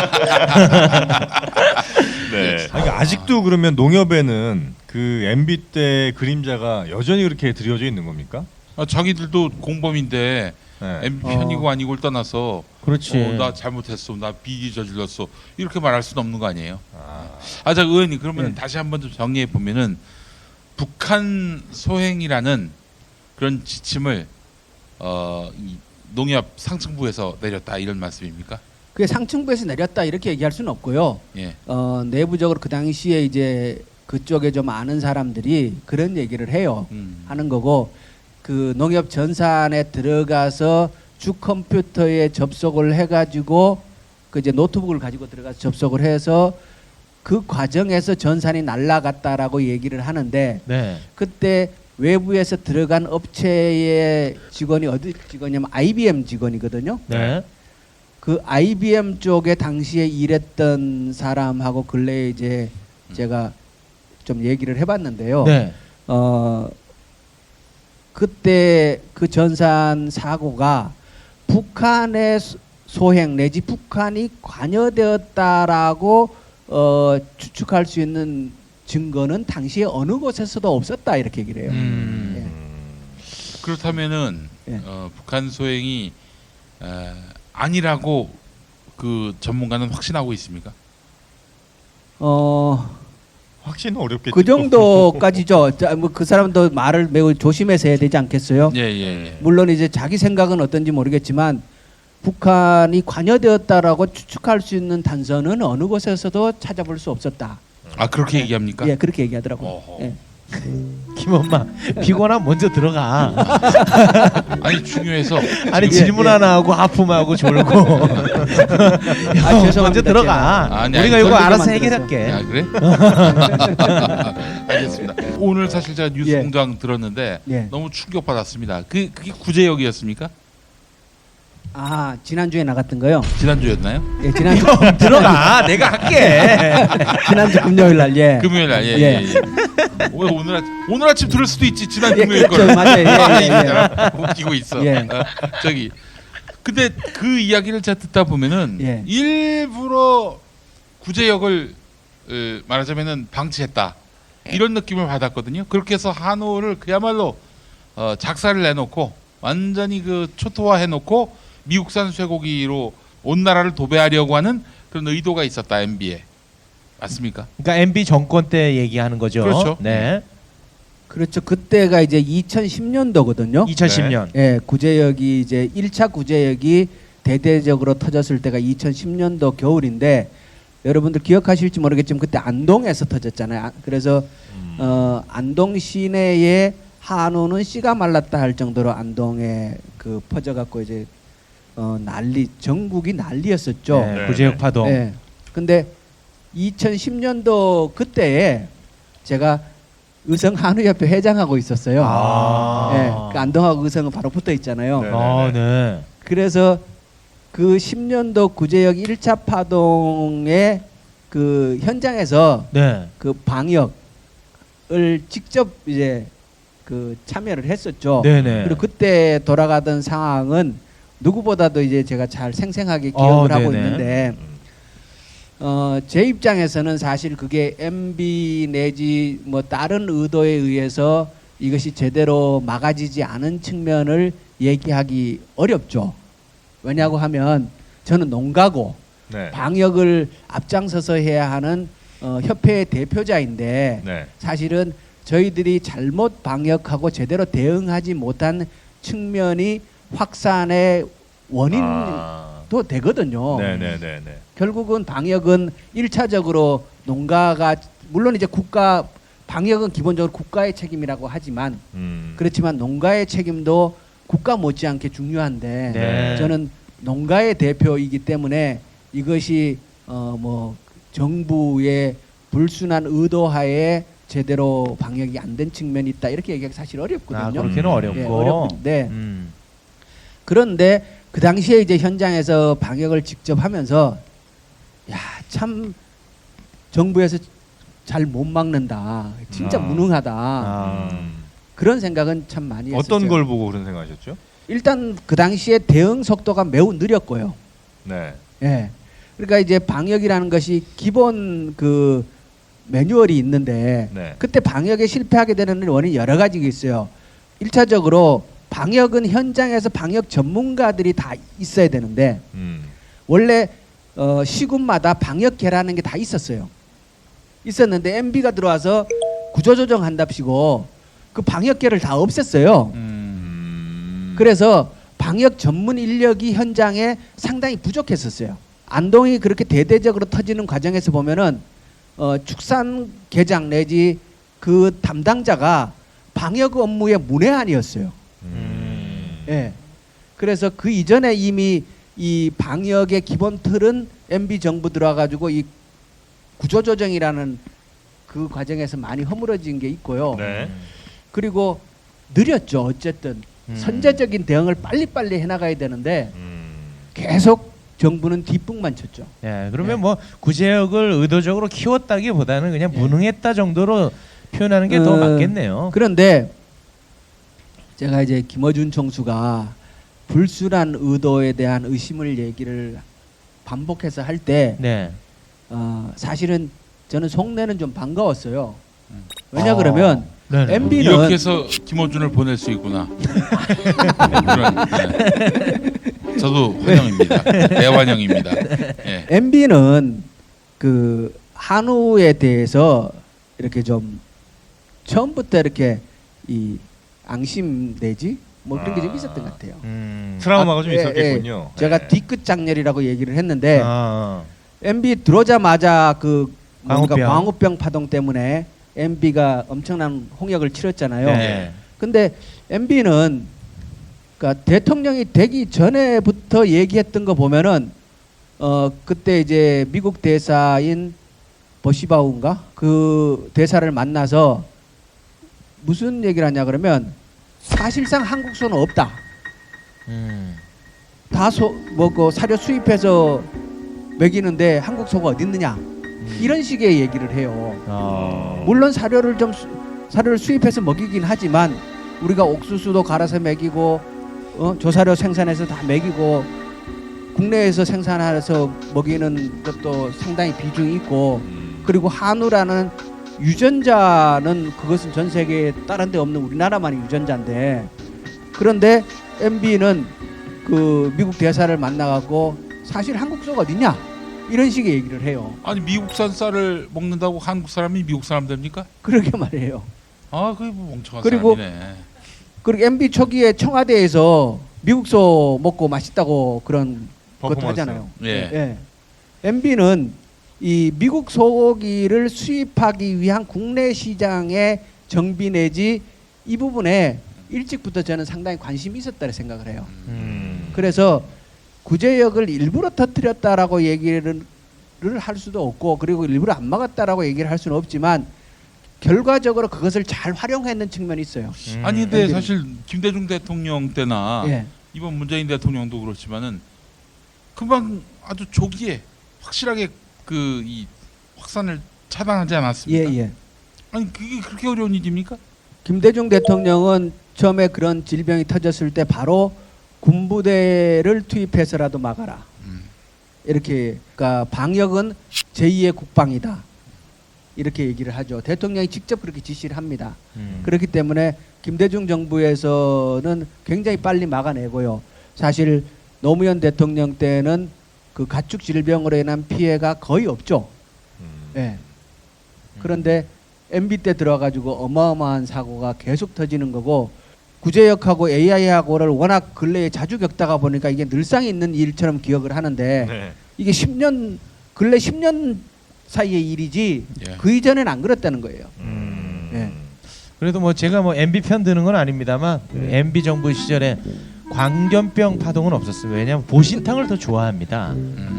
네. 아니, 그러니까 아직도 그러면 농협에는 그 MB 때 그림자가 여전히 그렇게 드려져 있는 겁니까? 자기들도 공범인데 네. MB 편이고 아니고를 떠나서 그렇지. 나 잘못했어, 나 비리 저질렀어 이렇게 말할 수는 없는 거 아니에요? 자 의원님 그러면 다시 한번 좀 정리해 보면은 북한 소행이라는 그런 지침을 이 농협 상층부에서 내렸다 이런 말씀입니까? 그게 상층부에서 내렸다 이렇게 얘기할 수는 없고요. 예. 내부적으로 그 당시에 이제 그쪽에 좀 아는 사람들이 그런 얘기를 해요. 하는 거고 그 농협 전산에 들어가서 주 컴퓨터에 접속을 해가지고 그 이제 노트북을 가지고 들어가서 접속을 해서 그 과정에서 전산이 날라갔다라고 얘기를 하는데 네. 그때 외부에서 들어간 업체의 직원이 어디 직원이냐면 IBM 직원이거든요. 네. 그 IBM 쪽에 당시에 일했던 사람하고 근래에 이제 제가 좀 얘기를 해봤는데요. 네. 그때 그 전산 사고가 북한의 소행 내지 북한이 관여되었다라고 추측할 수 있는 증거는 당시에 어느 곳에서도 없었다 이렇게 얘기를 해요. 그렇다면은 예. 북한 소행이 아니라고 그 전문가는 확신하고 있습니까? 확신은 어렵겠죠. 그 정도까지죠. 뭐 그 사람도 말을 매우 조심해서 해야 되지 않겠어요? 예. 물론 이제 자기 생각은 어떤지 모르겠지만 북한이 관여되었다라고 추측할 수 있는 단서는 어느 곳에서도 찾아볼 수 없었다. 아 그렇게 얘기합니까? 예, 그렇게 얘기하더라고요. 어허. 예. 김엄마 피곤하면 먼저 들어가. 아니 중요해서 아니 지금- 질문 하나 하고 하품하고 졸고. 형, 죄송합니다, 먼저 들어가. 제가. 아니, 우리가 아니, 이거 설득이 알아서 만들어서. 해결할게. 아 그래? 알겠습니다. 오늘 사실 제가 뉴스 예. 공장 들었는데 예. 너무 충격받았습니다. 그게 구제역이었습니까? 아, 지난주에 나갔던 거요? 지난주였나요? 예, 지난주 들어가. 내가 할게. 지난주 금요일 날 예. 금요일 날 예. 왜 오늘 아침 들을 수도 있지 지난 예, 금요일 그렇죠. 걸. 맞아요. 예, 아, 예, 이 예. 사람 웃기고 있어. 예. 저기 근데 그 이야기를 제가 듣다 보면은 예. 일부러 구제역을 말하자면은 방치했다 이런 느낌을 받았거든요. 그렇게 해서 한우를 그야말로 작사를 내놓고 완전히 그 초토화해놓고 미국산 쇠고기로 온 나라를 도배하려고 하는 그런 의도가 있었다 MB에 맞습니까? 그러니까 MB 정권 때 얘기하는 거죠. 그렇죠. 네. 그렇죠. 그때가 이제 2010년도거든요. 2010년. 예, 구제역이 이제 1차 구제역이 대대적으로 터졌을 때가 2010년도 겨울인데 여러분들 기억하실지 모르겠지만 그때 안동에서 터졌잖아요. 그래서 안동 시내에 한우는 씨가 말랐다 할 정도로 안동에 그 퍼져갖고 이제 전국이 난리였었죠. 네, 구제역 파동. 네. 근데 2010년도 그때에 제가 의성 한우협회 회장하고 있었어요. 아. 네, 그 안동하고 의성은 바로 붙어 있잖아요. 네. 네. 그래서 그 10년도 구제역 1차 파동의 그 현장에서 네. 그 방역을 직접 이제 그 참여를 했었죠. 네네. 그리고 그때 돌아가던 상황은 누구보다도 이제 제가 잘 생생하게 기억을 하고 네네. 있는데 제 입장에서는 사실 그게 MB 내지 뭐 다른 의도에 의해서 이것이 제대로 막아지지 않은 측면을 얘기하기 어렵죠. 왜냐고 하면 저는 농가고 네. 방역을 앞장서서 해야 하는 협회의 대표자인데 네. 사실은 저희들이 잘못 방역하고 제대로 대응하지 못한 측면이 확산의 원인도 되거든요. 네네네네. 결국은 방역은 1차적으로 농가가 물론 이제 국가 방역은 기본적으로 국가의 책임이라고 하지만 그렇지만 농가의 책임도 국가 못지않게 중요한데 네. 저는 농가의 대표이기 때문에 이것이 뭐 정부의 불순한 의도하에 제대로 방역이 안 된 측면이 있다 이렇게 얘기하기 사실 어렵거든요. 아, 그렇게는 어렵고. 예, 어렵는데 음. 그런데 그 당시에 이제 현장에서 방역을 직접 하면서 야 참 정부에서 잘 못 막는다, 진짜 무능하다 아. 그런 생각은 참 많이 했었어요. 어떤 걸 보고 그런 생각하셨죠? 일단 그 당시에 대응 속도가 매우 느렸고요. 네. 예. 그러니까 이제 방역이라는 것이 기본 그 매뉴얼이 있는데 네. 그때 방역에 실패하게 되는 원인이 여러 가지가 있어요. 1차적으로 방역은 현장에서 방역 전문가들이 다 있어야 되는데 원래 시군마다 방역계라는 게 다 있었어요. 있었는데 MB가 들어와서 구조조정한답시고 그 방역계를 다 없앴어요. 그래서 방역 전문 인력이 현장에 상당히 부족했었어요. 안동이 그렇게 대대적으로 터지는 과정에서 보면은 축산계장 내지 그 담당자가 방역 업무의 문외한이었어요. 예. 그래서 그 이전에 이미 이 방역의 기본 틀은 MB 정부 들어와가지고 이 구조조정이라는 그 과정에서 많이 허물어진 게 있고요. 네. 그리고 느렸죠. 어쨌든 선제적인 대응을 빨리빨리 해나가야 되는데 계속 정부는 뒷북만 쳤죠. 예, 그러면 네. 뭐 구제역을 의도적으로 키웠다기보다는 그냥 무능했다 정도로 표현하는 게 더 맞겠네요. 그런데 제가 이제 김어준 총수가 불순한 의도에 대한 의심을 얘기를 반복해서 할 때 네. 사실은 저는 속내는 좀 반가웠어요. 왜냐 그러면 네네. MB는 이렇게 해서 김어준을 보낼 수 있구나. 네. 저도 환영입니다. 대환영입니다. 예. MB는 그 한우에 대해서 이렇게 좀 처음부터 이렇게 이 앙심 내지 뭐 그런 게 좀 있었던 것 같아요. 트라우마가 좀 예, 있었겠군요. 예. 제가 네. 뒤끝 장렬이라고 얘기를 했는데 아, MB 들어오자마자 그 광우병. 광우병 파동 때문에 MB가 엄청난 홍역을 치렀잖아요. 네. 근데 MB는 그러니까 대통령이 되기 전에부터 얘기했던 거 보면은 그때 이제 미국 대사인 버시바우인가 그 대사를 만나서 무슨 얘기를 하냐 그러면 사실상 한국소는 없다. 다그 사료 수입해서 먹이는데 한국 소가 어디 있느냐 이런 식의 얘기를 해요. 물론 사료를 수입해서 먹이긴 하지만 우리가 옥수수도 갈아서 먹이고 조사료 생산해서 다 먹이고 국내에서 생산해서 먹이는 것도 상당히 비중이 있고 그리고 한우라는 유전자는 그것은 전 세계에 다른 데 없는 우리나라만의 유전자인데 그런데 MB는 그 미국 대사를 만나갖고 사실 한국 소가 어디냐 이런 식의 얘기를 해요. 아니 미국산 쌀을 먹는다고 한국 사람이 미국 사람 됩니까? 그러게 말이에요. 아, 그게 뭐 멍청한 그리고 사람이네. 그리고 MB 초기에 청와대에서 미국 소 먹고 맛있다고 그런 것도 퍼포먼스. 하잖아요. 예. MB는 이 미국 소고기를 수입하기 위한 국내 시장의 정비 내지 이 부분에 일찍부터 저는 상당히 관심이 있었다고 생각을 해요. 그래서 구제역을 일부러 터뜨렸다라고 얘기를 할 수도 없고 그리고 일부러 안 막았다라고 얘기를 할 수는 없지만 결과적으로 그것을 잘 활용했는 측면이 있어요. 아니 근데 MB 는. 사실 김대중 대통령 때나 예. 이번 문재인 대통령도 그렇지만은 금방 아주 조기에 확실하게 그 이 확산을 차단하지 않았습니까? 예. 아니 그게 그렇게 어려운 일입니까? 김대중 대통령은 처음에 그런 질병이 터졌을 때 바로 군부대를 투입해서라도 막아라. 이렇게 그러니까 방역은 제2의 국방이다. 이렇게 얘기를 하죠. 대통령이 직접 그렇게 지시를 합니다. 그렇기 때문에 김대중 정부에서는 굉장히 빨리 막아내고요. 사실 노무현 대통령 때는 그 가축 질병으로 인한 피해가 거의 없죠. 예. 그런데 MB 때 들어가지고 어마어마한 사고가 계속 터지는 거고 구제역하고 AI하고를 워낙 근래에 자주 겪다가 보니까 이게 늘상 있는 일처럼 기억을 하는데 네. 이게 10년 근래 10년 사이의 일이지 예. 그 이전엔 안 그랬다는 거예요. 예. 그래도 뭐 제가 뭐 MB 편 드는 건 아닙니다만 그 MB 정부 시절에 광견병 파동은 없었어요. 왜냐하면 보신탕을 더 좋아합니다.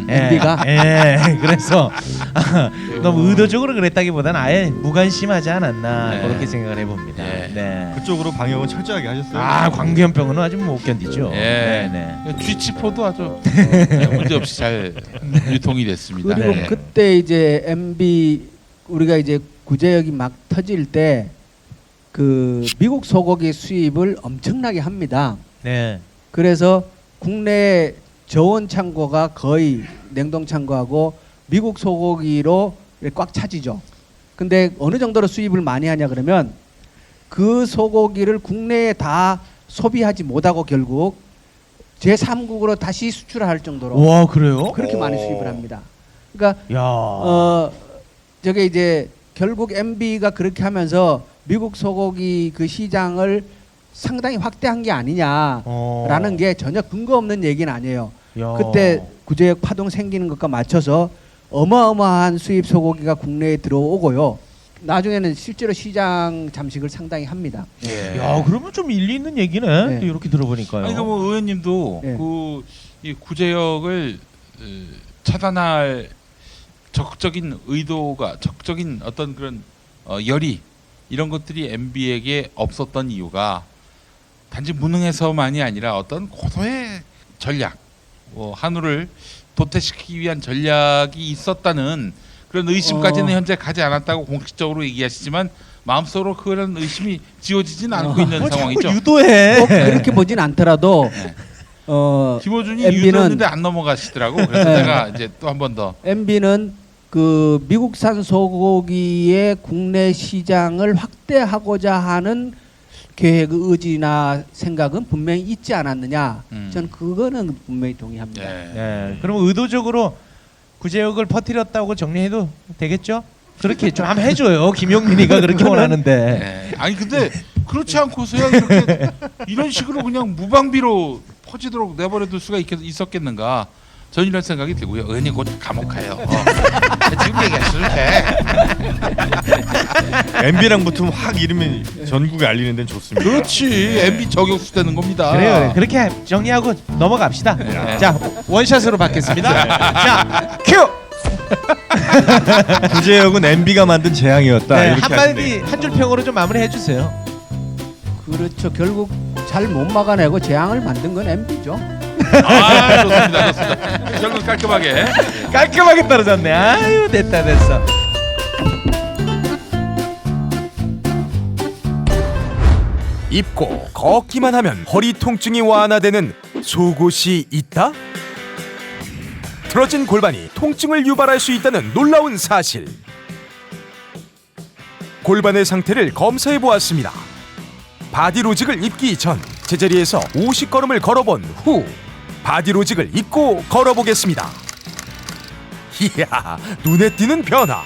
MB가? 예, 그래서 너무 의도적으로 그랬다기보다는 아예 무관심하지 않았나 네. 그렇게 생각을 해봅니다. 네. 네. 그쪽으로 방역은 철저하게 하셨어요. 아, 광견병은 아주 못 견디죠. 예. 네. 쥐치포도 아주 네, 문제 없이 잘 유통이 됐습니다. 그리고 네. 그때 이제 MB 우리가 이제 구제역이 막 터질 때 그 미국 소고기 수입을 엄청나게 합니다. 네. 그래서 국내 저온 창고가 거의 냉동 창고하고 미국 소고기로 꽉 차지죠. 근데 어느 정도로 수입을 많이 하냐 그러면 그 소고기를 국내에 다 소비하지 못하고 결국 제3국으로 다시 수출할 정도로 와, 그래요? 그렇게 많이 수입을 합니다. 그러니까 야. 저게 이제 결국 MB가 그렇게 하면서 미국 소고기 그 시장을 상당히 확대한 게 아니냐라는 게 전혀 근거 없는 얘기는 아니에요. 야. 그때 구제역 파동 생기는 것과 맞춰서 어마어마한 수입 소고기가 국내에 들어오고요. 나중에는 실제로 시장 잠식을 상당히 합니다. 예. 야, 그러면 좀 일리 있는 얘기네. 네. 이렇게 들어보니까요. 아니 그뭐 의원님도 예. 이 구제역을 차단할 적극적인 의도가 적극적인 어떤 그런 열의 이런 것들이 MB에게 없었던 이유가 단지 무능해서만이 아니라 어떤 고도의 전략, 한우를 도태시키기 위한 전략이 있었다는 그런 의심까지는 현재 가지 않았다고 공식적으로 얘기하시지만 마음속으로 그런 의심이 지워지진 않고 있는 뭐 상황이죠. 자꾸 유도해. 꼭 그렇게 보진 않더라도 김호준이 MB 는 유도했는데 안 넘어가시더라고. 그래서 네. 제가 이제 또 한 번 더 MB는 그 미국산 소고기의 국내 시장을 확대하고자 하는 계획, 의지나 생각은 분명히 있지 않았느냐. 전 그거는 분명히 동의합니다. 네. 네. 그럼 의도적으로 구제역을 퍼뜨렸다고 정리해도 되겠죠? 그렇게 좀 한번 해줘요. 김용민이가 그렇게 원하는데. 네. 아니 근데 그렇지 않고서야 이렇게 이런 식으로 그냥 무방비로 퍼지도록 내버려둘 수가 있었겠는가? 저는 이런 생각이 들고요. 의원님 곧 감옥 가요. 지금 얘기하셔도 돼. MB랑 붙으면 확 이름이 전국에 알리는 데는 좋습니다. 그렇지. MB 저격수 되는 겁니다. 그래요. 그렇게 정리하고 넘어갑시다. 자, 원샷으로 받겠습니다. 자, 큐. 구제역은 MB가 만든 재앙이었다. 네, 이렇게 하시면 한마디 되겠다. 한 줄 평으로 좀 마무리해 주세요. 그렇죠. 결국 잘 못 막아내고 재앙을 만든 건 MB죠. 아, 좋습니다. 좋습니다. 결국 깔끔하게. 깔끔하게 떨어졌네. 아유, 됐다 됐어. 입고 걷기만 하면 허리 통증이 완화되는 속옷이 있다? 틀어진 골반이 통증을 유발할 수 있다는 놀라운 사실. 골반의 상태를 검사해 보았습니다. 바디로직을 입기 전 제자리에서 50걸음을 걸어본 후 바디로직을 입고 걸어보겠습니다. 이야, 눈에 띄는 변화.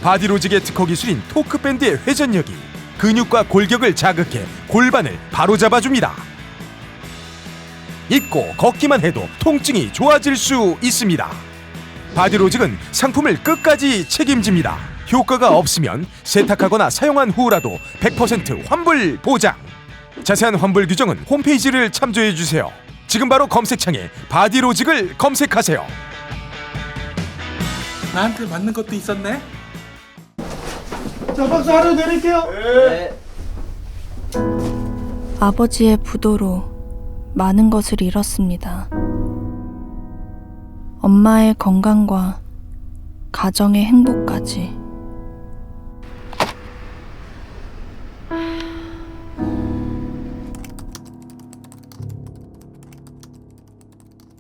바디로직의 특허 기술인 토크밴드의 회전력이 근육과 골격을 자극해 골반을 바로잡아줍니다. 입고 걷기만 해도 통증이 좋아질 수 있습니다. 바디로직은 상품을 끝까지 책임집니다. 효과가 없으면 세탁하거나 사용한 후라도 100% 환불 보장. 자세한 환불 규정은 홈페이지를 참조해주세요. 지금 바로 검색창에 바디로직을 검색하세요. 나한테 맞는 것도 있었네. 아버지의 부도로 많은 것을 잃었습니다. 엄마의 건강과 가정의 행복까지.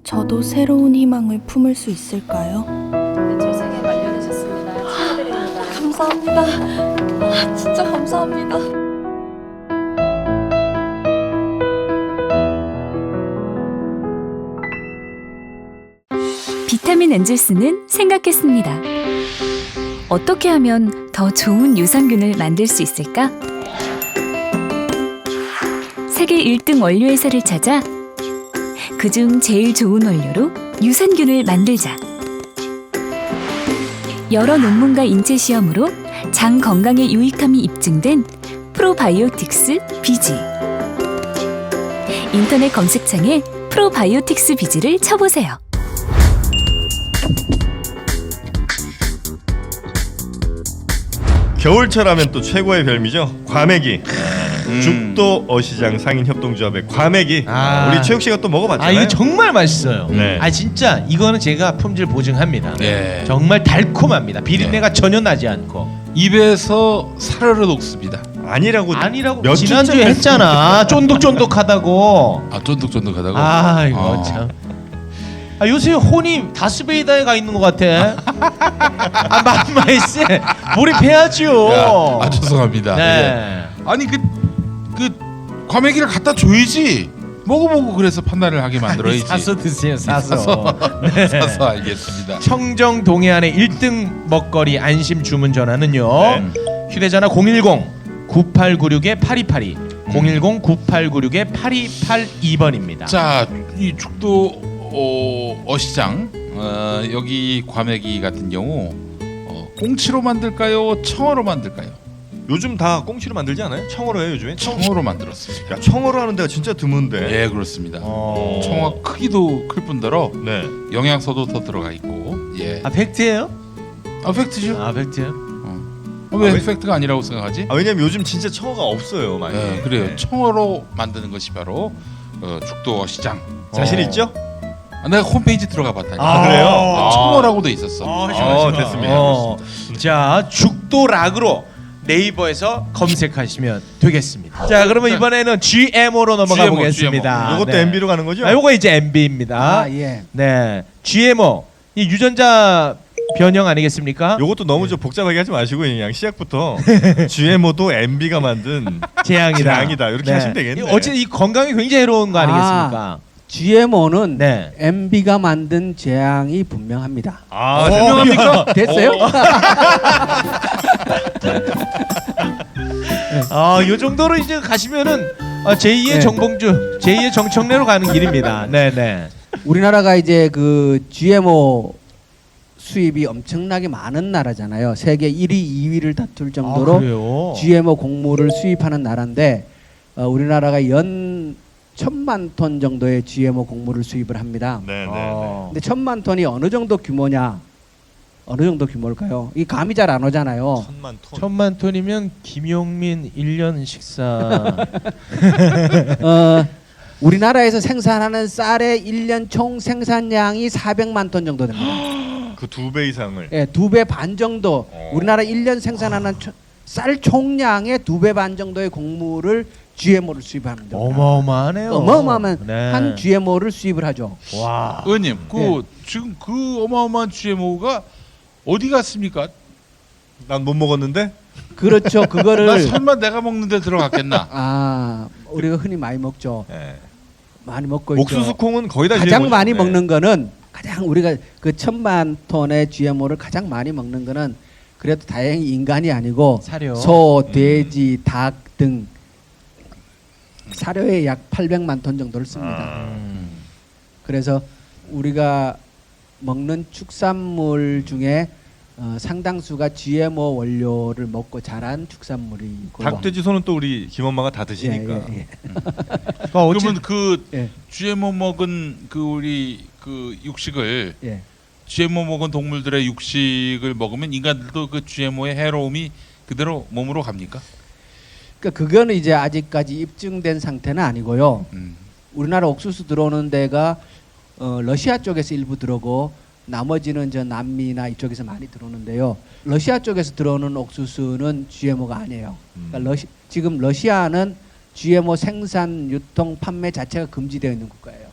저도 새로운 희망을 품을 수 있을까요? 출생에 관련하셨습니다. 축하드립니다. 감사합니다. 진짜 감사합니다. 비타민 엔젤스는 생각했습니다. 어떻게 하면 더 좋은 유산균을 만들 수 있을까? 세계 1등 원료회사를 찾아 그중 제일 좋은 원료로 유산균을 만들자. 여러 논문과 인체 시험으로 장 건강에 유익함이 입증된 프로바이오틱스 비지. 인터넷 검색창에 프로바이오틱스 비지를 쳐보세요. 겨울철 하면 또 최고의 별미죠. 과메기. 죽도 어시장 상인 협동조합의 과메기. 우리 최욱 씨가 또 먹어봤잖아요. 이거 정말 맛있어요. 네. 진짜 이거는 제가 품질 보증합니다. 네. 정말 달콤합니다. 비린내가 전혀 나지 않고. 입에서 사르르 녹습니다. 아니라고 몇 지난주에 주째 했잖아. 쫀득쫀득하다고. 아, 쫀득쫀득하다고? 이거 참. 요새 혼이 다스베이다에 가 있는 것 같아. 맘마이스 몰입해야죠. 죄송합니다. 네. 예. 아니 그 과메기를 갖다 줘야지. 먹어보고 그래서 판단을 하게 만들어야지. 사서 드세요. 사서. 네. 사서 알겠습니다. 청정 동해안의 1등 먹거리 안심 주문 전화는요. 휴대전화 010-9896-8282 010-9896-8282번입니다. 자, 이 죽도 어시장 여기 과메기 같은 경우 꽁치로 만들까요? 청어로 만들까요? 요즘 다 꽁치로 만들지 않아요? 청어로 해요 요즘에? 청어로 만들었습니다. 야, 청어로 하는 데가 진짜 드문데. 예, 그렇습니다. 청어 크기도 클 뿐더러 네. 영양소도 더 들어가 있고. 예. 팩트예요? 팩트죠. 팩트예요? 왜 팩트가 아니라고 생각하지? 왜냐면 요즘 진짜 청어가 없어요 많이. 네, 그래요. 청어로 만드는 것이 바로 죽도 어시장. 자신 있죠? 내가 홈페이지 들어가 봤다니. 그래요? 청어라고 돼 있었어. 됐습니다. 자, 죽도 락으로 네이버에서 검색하시면 되겠습니다. 자, 그러면 이번에는 GMO로 넘어가 GMO, 보겠습니다. 이것도 네. MB로 가는 거죠? 요거 이제 MB입니다. 예. 네, GMO 이 유전자 변형 아니겠습니까? 요것도 너무 좀 복잡하게 하지 마시고 그냥 시작부터 GMO도 MB가 만든 재앙이다. 재앙이다 이렇게 하시면 되겠네. 어쨌든 이 건강에 굉장히 해로운 거 아니겠습니까? GMO는 네. MB가 만든 재앙이 분명합니다. 아, 분명합니까? 됐어요? 요 정도로 이제 가시면은 제2의 네. 정봉주, 제2의 정청래로 가는 길입니다. 네네. 우리나라가 이제 그 GMO 수입이 엄청나게 많은 나라잖아요. 세계 1위, 2위를 다툴 정도로 그래요? GMO 곡물을 수입하는 나라인데 우리나라가 연 1,000만 톤 정도의 GMO 곡물을 수입을 합니다. 네, 네, 네. 근데 1,000만 톤이 어느 정도 규모냐? 어느 정도 규모일까요? 이 감이 잘 안 오잖아요. 1,000만 톤. 1,000만 톤이면 김용민 1년 식사. 우리나라에서 생산하는 쌀의 1년 총 생산량이 400만 톤 정도 됩니다. 그 2배 이상을. 예, 2배 반 정도. 우리나라 1년 생산하는 쌀 총량의 2배 반 정도의 곡물을 GMO를 수입합니다. 어마어마하네요. 어마어마한 네. 한 GMO를 수입을 하죠. 와. 의원님, 지금 그 어마어마한 GMO가 어디 갔습니까? 난 못 먹었는데. 그렇죠. 그거를 나 설마 내가 먹는데 들어갔겠나? 아, 우리가 흔히 많이 먹죠. 네. 많이 먹고 있죠. 옥수수 콩은 거의 다 가장 GMO 죠. 많이 네. 먹는 거는 가장 우리가 그 1,000만 톤의 GMO를 가장 많이 먹는 거는 그래도 다행히 인간이 아니고 사료. 소, 돼지, 닭 등 사료에 약 800만 톤 정도를 씁니다. 그래서 우리가 먹는 축산물 중에 상당수가 GMO 원료를 먹고 자란 축산물이고 닭돼지 소는 또 우리 김엄마가 다 드시니까. 그러면 그 예. GMO 먹은 그 우리 그 육식을 예. GMO 먹은 동물들의 육식을 먹으면 인간들도 그 GMO의 해로움이 그대로 몸으로 갑니까? 그러니까 그거는 이제 아직까지 입증된 상태는 아니고요. 우리나라 옥수수 들어오는 데가 러시아 쪽에서 일부 들어오고 나머지는 저 남미나 이쪽에서 많이 들어오는데요. 러시아 쪽에서 들어오는 옥수수는 GMO가 아니에요. 그러니까 지금 러시아는 GMO 생산, 유통, 판매 자체가 금지되어 있는 국가예요.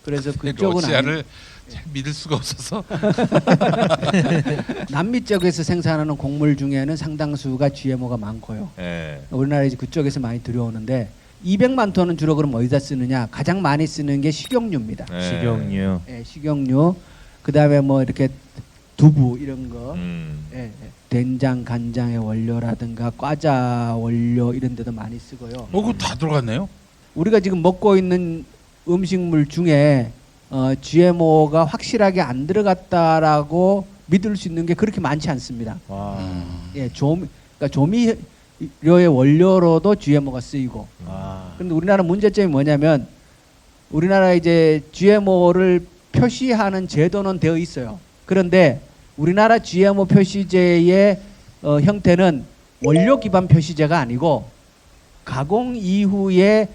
그래서 그쪽은 러시아를 잘 믿을 수가 없어서 남미 쪽에서 생산하는 곡물 중에는 상당수가 GMO가 많고요. 네. 우리나라 이제 그쪽에서 많이 들여오는데 200만 ton은 주로 그럼 어디다 쓰느냐? 가장 많이 쓰는 게 식용유입니다. 네. 식용유. 예, 식용유. 그다음에 뭐 이렇게 두부 이런 거. 예, 예. 된장, 간장의 원료라든가 과자 원료 이런 데도 많이 쓰고요. 그거 다 들어갔네요. 우리가 지금 먹고 있는 음식물 중에 GMO가 확실하게 안 들어갔다라고 믿을 수 있는 게 그렇게 많지 않습니다. 예, 그러니까 조미료의 원료로도 GMO가 쓰이고. 그런데 우리나라 문제점이 뭐냐면 우리나라 이제 GMO를 표시하는 제도는 되어 있어요. 그런데 우리나라 GMO 표시제의 형태는 원료 기반 표시제가 아니고 가공 이후에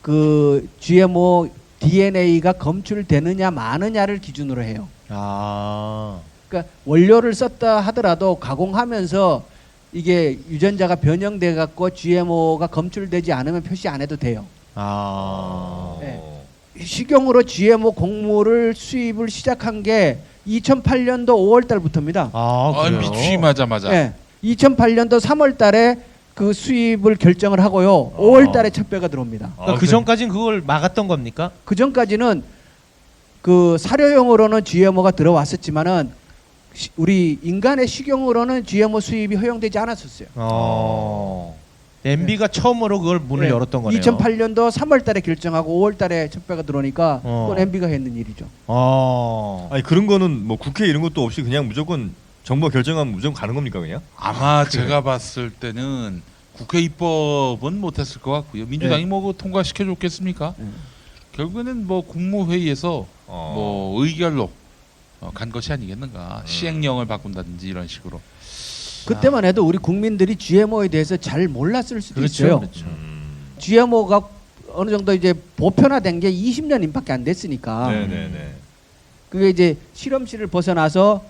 그 GMO DNA가 검출되느냐 마느냐를 기준으로 해요. 그러니까 원료를 썼다 하더라도 가공하면서 이게 유전자가 변형돼 갖고 GMO가 검출되지 않으면 표시 안 해도 돼요. 네. 식용으로 GMO 곡물을 수입을 시작한 게 2008년도 5월 달부터입니다. MB 취임하자마자. 네. 2008년도 3월 달에 그 수입을 결정을 하고요. 5월 달에 첫 배가 들어옵니다. 그러니까 그 전까지는 그걸 막았던 겁니까? 그 전까지는 그 사료용으로는 GMO가 들어왔었지만은 우리 인간의 식용으로는 GMO 수입이 허용되지 않았었어요. MB가 처음으로 그걸 문을 열었던 거네요. 2008년도 3월 달에 결정하고 5월 달에 첫 배가 들어오니까 그건 MB가 했는 일이죠. 아니 그런 거는 뭐 국회 이런 것도 없이 그냥 무조건 정부가 결정하면 무조건 가는 겁니까 그냥? 아마 제가 봤을 때는 국회 입법은 못했을 것 같고요. 민주당이 뭐 그거 통과시켜 줬겠습니까? 결국에는 뭐 국무회의에서 뭐 의결로 간 것이 아니겠는가. 시행령을 바꾼다든지 이런 식으로. 그때만 해도 우리 국민들이 GMO에 대해서 잘 몰랐을 수도 있어요. 그렇죠. GMO가 어느 정도 이제 보편화된 게 20년밖에 안 됐으니까. 네네네. 그게 이제 실험실을 벗어나서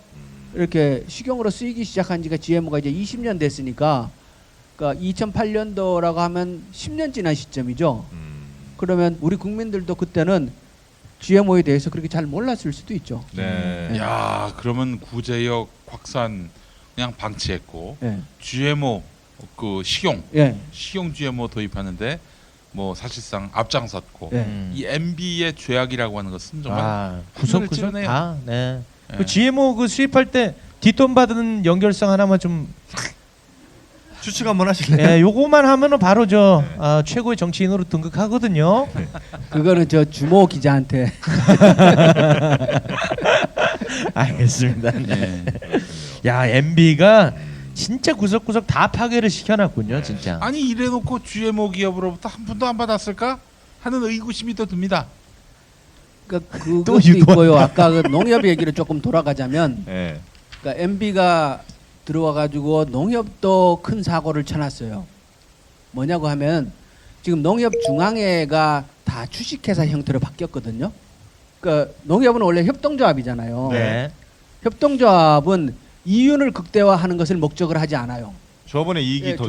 이렇게 식용으로 쓰이기 시작한 지가 GMO가 이제 20년 됐으니까, 그러니까 2008년도라고 하면 10년 지난 시점이죠. 그러면 우리 국민들도 그때는 GMO에 대해서 그렇게 잘 몰랐을 수도 있죠. 네. 야, 그러면 구제역 확산 그냥 방치했고 네. GMO 그 식용 예. GMO 도입하는데 뭐 사실상 앞장섰고 네. 이 MB의 죄악이라고 하는 것은 정말 구석구석 찌르네요. 다. 네. 네. 그 GMO 그 수입할 때 뒷돈 받은 연결성 하나만 좀 추측 한번 하실래요? 예, 요거만 하면은 바로 저 최고의 정치인으로 등극하거든요. 그거는 저 주모 기자한테. 알겠습니다. 네. 야, MB가 진짜 구석구석 다 파괴를 시켜놨군요, 진짜. 아니 이래놓고 GMO 기업으로부터 한 푼도 안 받았을까 하는 의구심이 또 듭니다. 그러니까 그것도 있고요. 아까 그 농협 얘기를 조금 돌아가자면, 네. 그러니까 MB가 들어와가지고 농협도 큰 사고를 쳐놨어요. 뭐냐고 하면 지금 농협중앙회가 다 주식회사 형태로 바뀌었거든요. 그러니까 농협은 원래 협동조합이잖아요. 네. 협동조합은 이윤을 극대화하는 것을 목적으로 하지 않아요. 조합원의 이익이 예, 더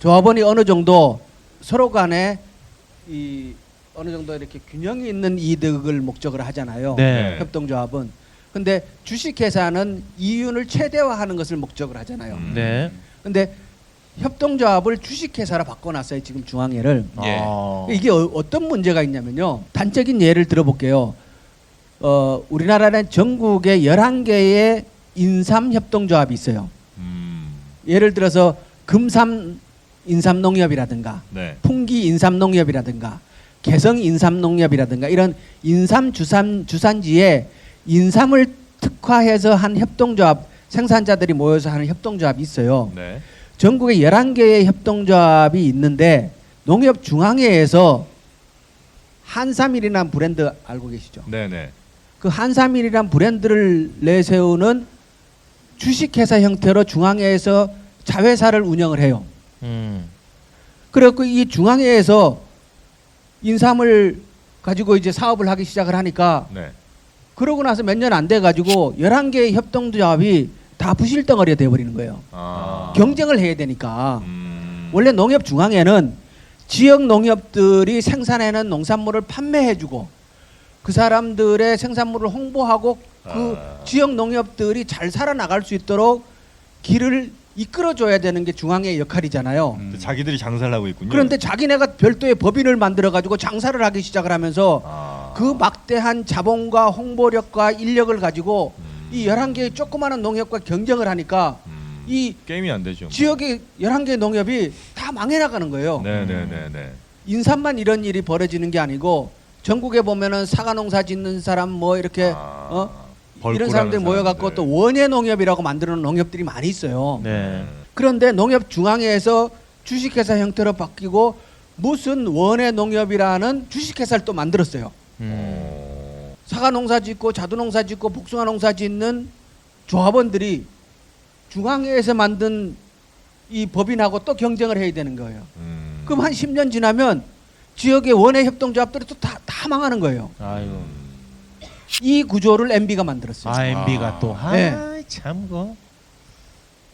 조합원이 어느 정도 서로 간에 이 어느 정도 이렇게 균형이 있는 이득을 목적으로 하잖아요. 네. 협동조합은. 근데 주식회사는 이윤을 최대화하는 것을 목적으로 하잖아요. 네. 근데 협동조합을 주식회사로 바꿔놨어요. 지금 중앙회를. 이게 어떤 문제가 있냐면요. 단적인 예를 들어볼게요. 우리나라는 전국에 11개의 인삼협동조합이 있어요. 예를 들어서 금삼 인삼농협이라든가 네. 풍기 인삼농협이라든가 개성 인삼농협이라든가 이런 인삼 주산지에 인삼을 특화해서 한 협동조합, 생산자들이 모여서 하는 협동조합이 있어요. 네. 전국에 11개의 협동조합이 있는데 농협중앙회에서 한삼일이라는 브랜드 알고 계시죠? 네네. 그 한삼일이라는 브랜드를 내세우는 주식회사 형태로 중앙회에서 자회사를 운영을 해요. 그래갖고 이 중앙회에서 인삼을 가지고 이제 사업을 하기 시작을 하니까 네. 그러고 나서 몇 년 안 돼가지고 11개의 협동조합이 다 부실덩어리가 돼버리는 거예요. 경쟁을 해야 되니까. 원래 농협중앙회는 지역 농협들이 생산해낸 농산물을 판매해주고 그 사람들의 생산물을 홍보하고 그 지역 농협들이 잘 살아나갈 수 있도록 길을 이끌어줘야 되는 게 중앙회의 역할이잖아요. 자기들이 장사를 하고 있군요. 그런데 자기네가 별도의 법인을 만들어가지고 장사를 하기 시작을 하면서 그 막대한 자본과 홍보력과 인력을 가지고 이 11개의 조그마한 농협과 경쟁을 하니까 이 게임이 안 되죠. 지역의 11개의 농협이 다 망해 나가는 거예요. 네네네. 인삼만 이런 일이 벌어지는 게 아니고 전국에 보면은 사과 농사 짓는 사람 뭐 이렇게 이런 사람들이 모여갖고 또 원예 농협이라고 만드는 농협들이 많이 있어요. 네. 그런데 농협 중앙회에서 주식회사 형태로 바뀌고 무슨 원예 농협이라는 주식회사를 또 만들었어요. 사과 농사 짓고 자두 농사 짓고 복숭아 농사 짓는 조합원들이 중앙회에서 만든 이 법인하고 또 경쟁을 해야 되는 거예요. 그럼 한 10년 지나면 지역의 원예 협동조합들이 또 다 망하는 거예요. 아이고. 이 구조를 MB가 만들었어요. MB가 또 네. 참 거.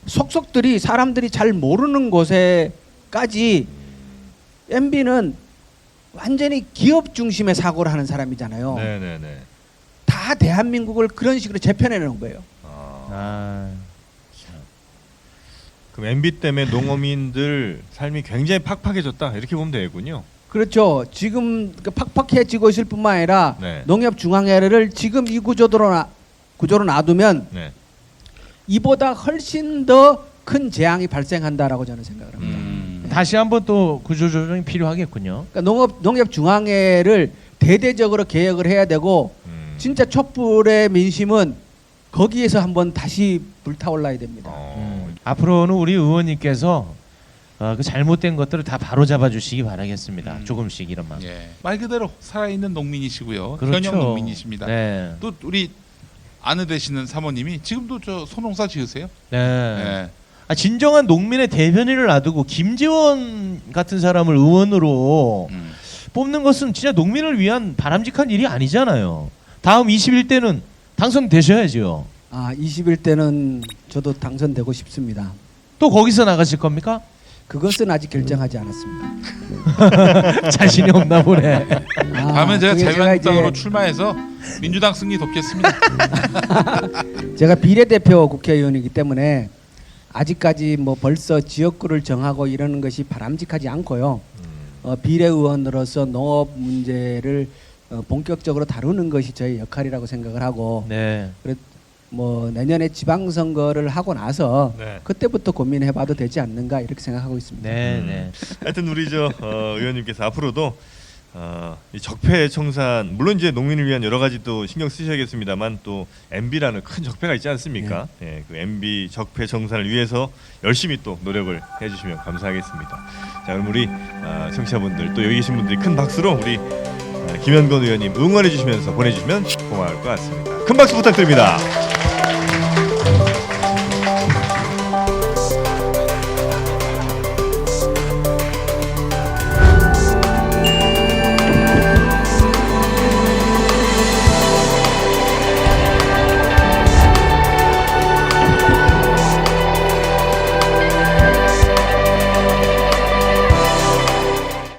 속속들이 사람들이 잘 모르는 곳에까지 MB는 완전히 기업 중심의 사고를 하는 사람이잖아요. 네네네. 다 대한민국을 그런 식으로 재편해 놓은 거예요. 그럼 MB 때문에 농어민들 삶이 굉장히 팍팍해졌다 이렇게 보면 되겠군요. 그렇죠. 지금 팍팍해지고 있을 뿐만 아니라 네. 농협중앙회를 지금 이 구조로 놔두면 네. 이보다 훨씬 더 큰 재앙이 발생한다라고 저는 생각을 합니다. 다시 한번 또 구조조정이 필요하겠군요. 그러니까 농협중앙회를 대대적으로 개혁을 해야 되고 진짜 촛불의 민심은 거기에서 한번 다시 불타올라야 됩니다. 앞으로는 우리 의원님께서 그 잘못된 것들을 다 바로잡아 주시기 바라겠습니다. 조금씩 이런만. 말 그대로 살아있는 농민이시고요. 그렇죠. 현역 농민이십니다. 네. 또 우리 아내 되시는 사모님이 지금도 저 소농사 지으세요? 네. 진정한 농민의 대변인을 놔두고 김재원 같은 사람을 의원으로 뽑는 것은 진짜 농민을 위한 바람직한 일이 아니잖아요. 다음 21대는 당선되셔야죠. 21대는 저도 당선되고 싶습니다. 또 거기서 나가실 겁니까? 그것은 아직 결정하지 않았습니다. 자신이 없나 보네. 다음에 제가 그게 자유한국당으로 이제 출마해서 민주당 승리 돕겠습니다. 제가 비례대표 국회의원이기 때문에 아직까지 뭐 벌써 지역구를 정하고 이러는 것이 바람직하지 않고요. 비례의원으로서 농업 문제를 본격적으로 다루는 것이 저희 역할이라고 생각을 하고 네. 뭐 내년에 지방선거를 하고 나서 네. 그때부터 고민해봐도 되지 않는가 이렇게 생각하고 있습니다. 네, 네. 하여튼 우리 의원님께서 앞으로도 이 적폐 청산 물론 이제 농민을 위한 여러 가지 또 신경 쓰셔야겠습니다만 또 MB라는 큰 적폐가 있지 않습니까? 예, 그 MB 적폐 청산을 위해서 열심히 또 노력을 해주시면 감사하겠습니다. 자, 그럼 우리 청취자분들 또 여기 계신 분들이 큰 박수로 우리 김현건 의원님 응원해 주시면서 보내주시면 고마울 것 같습니다. 큰 박수 부탁드립니다.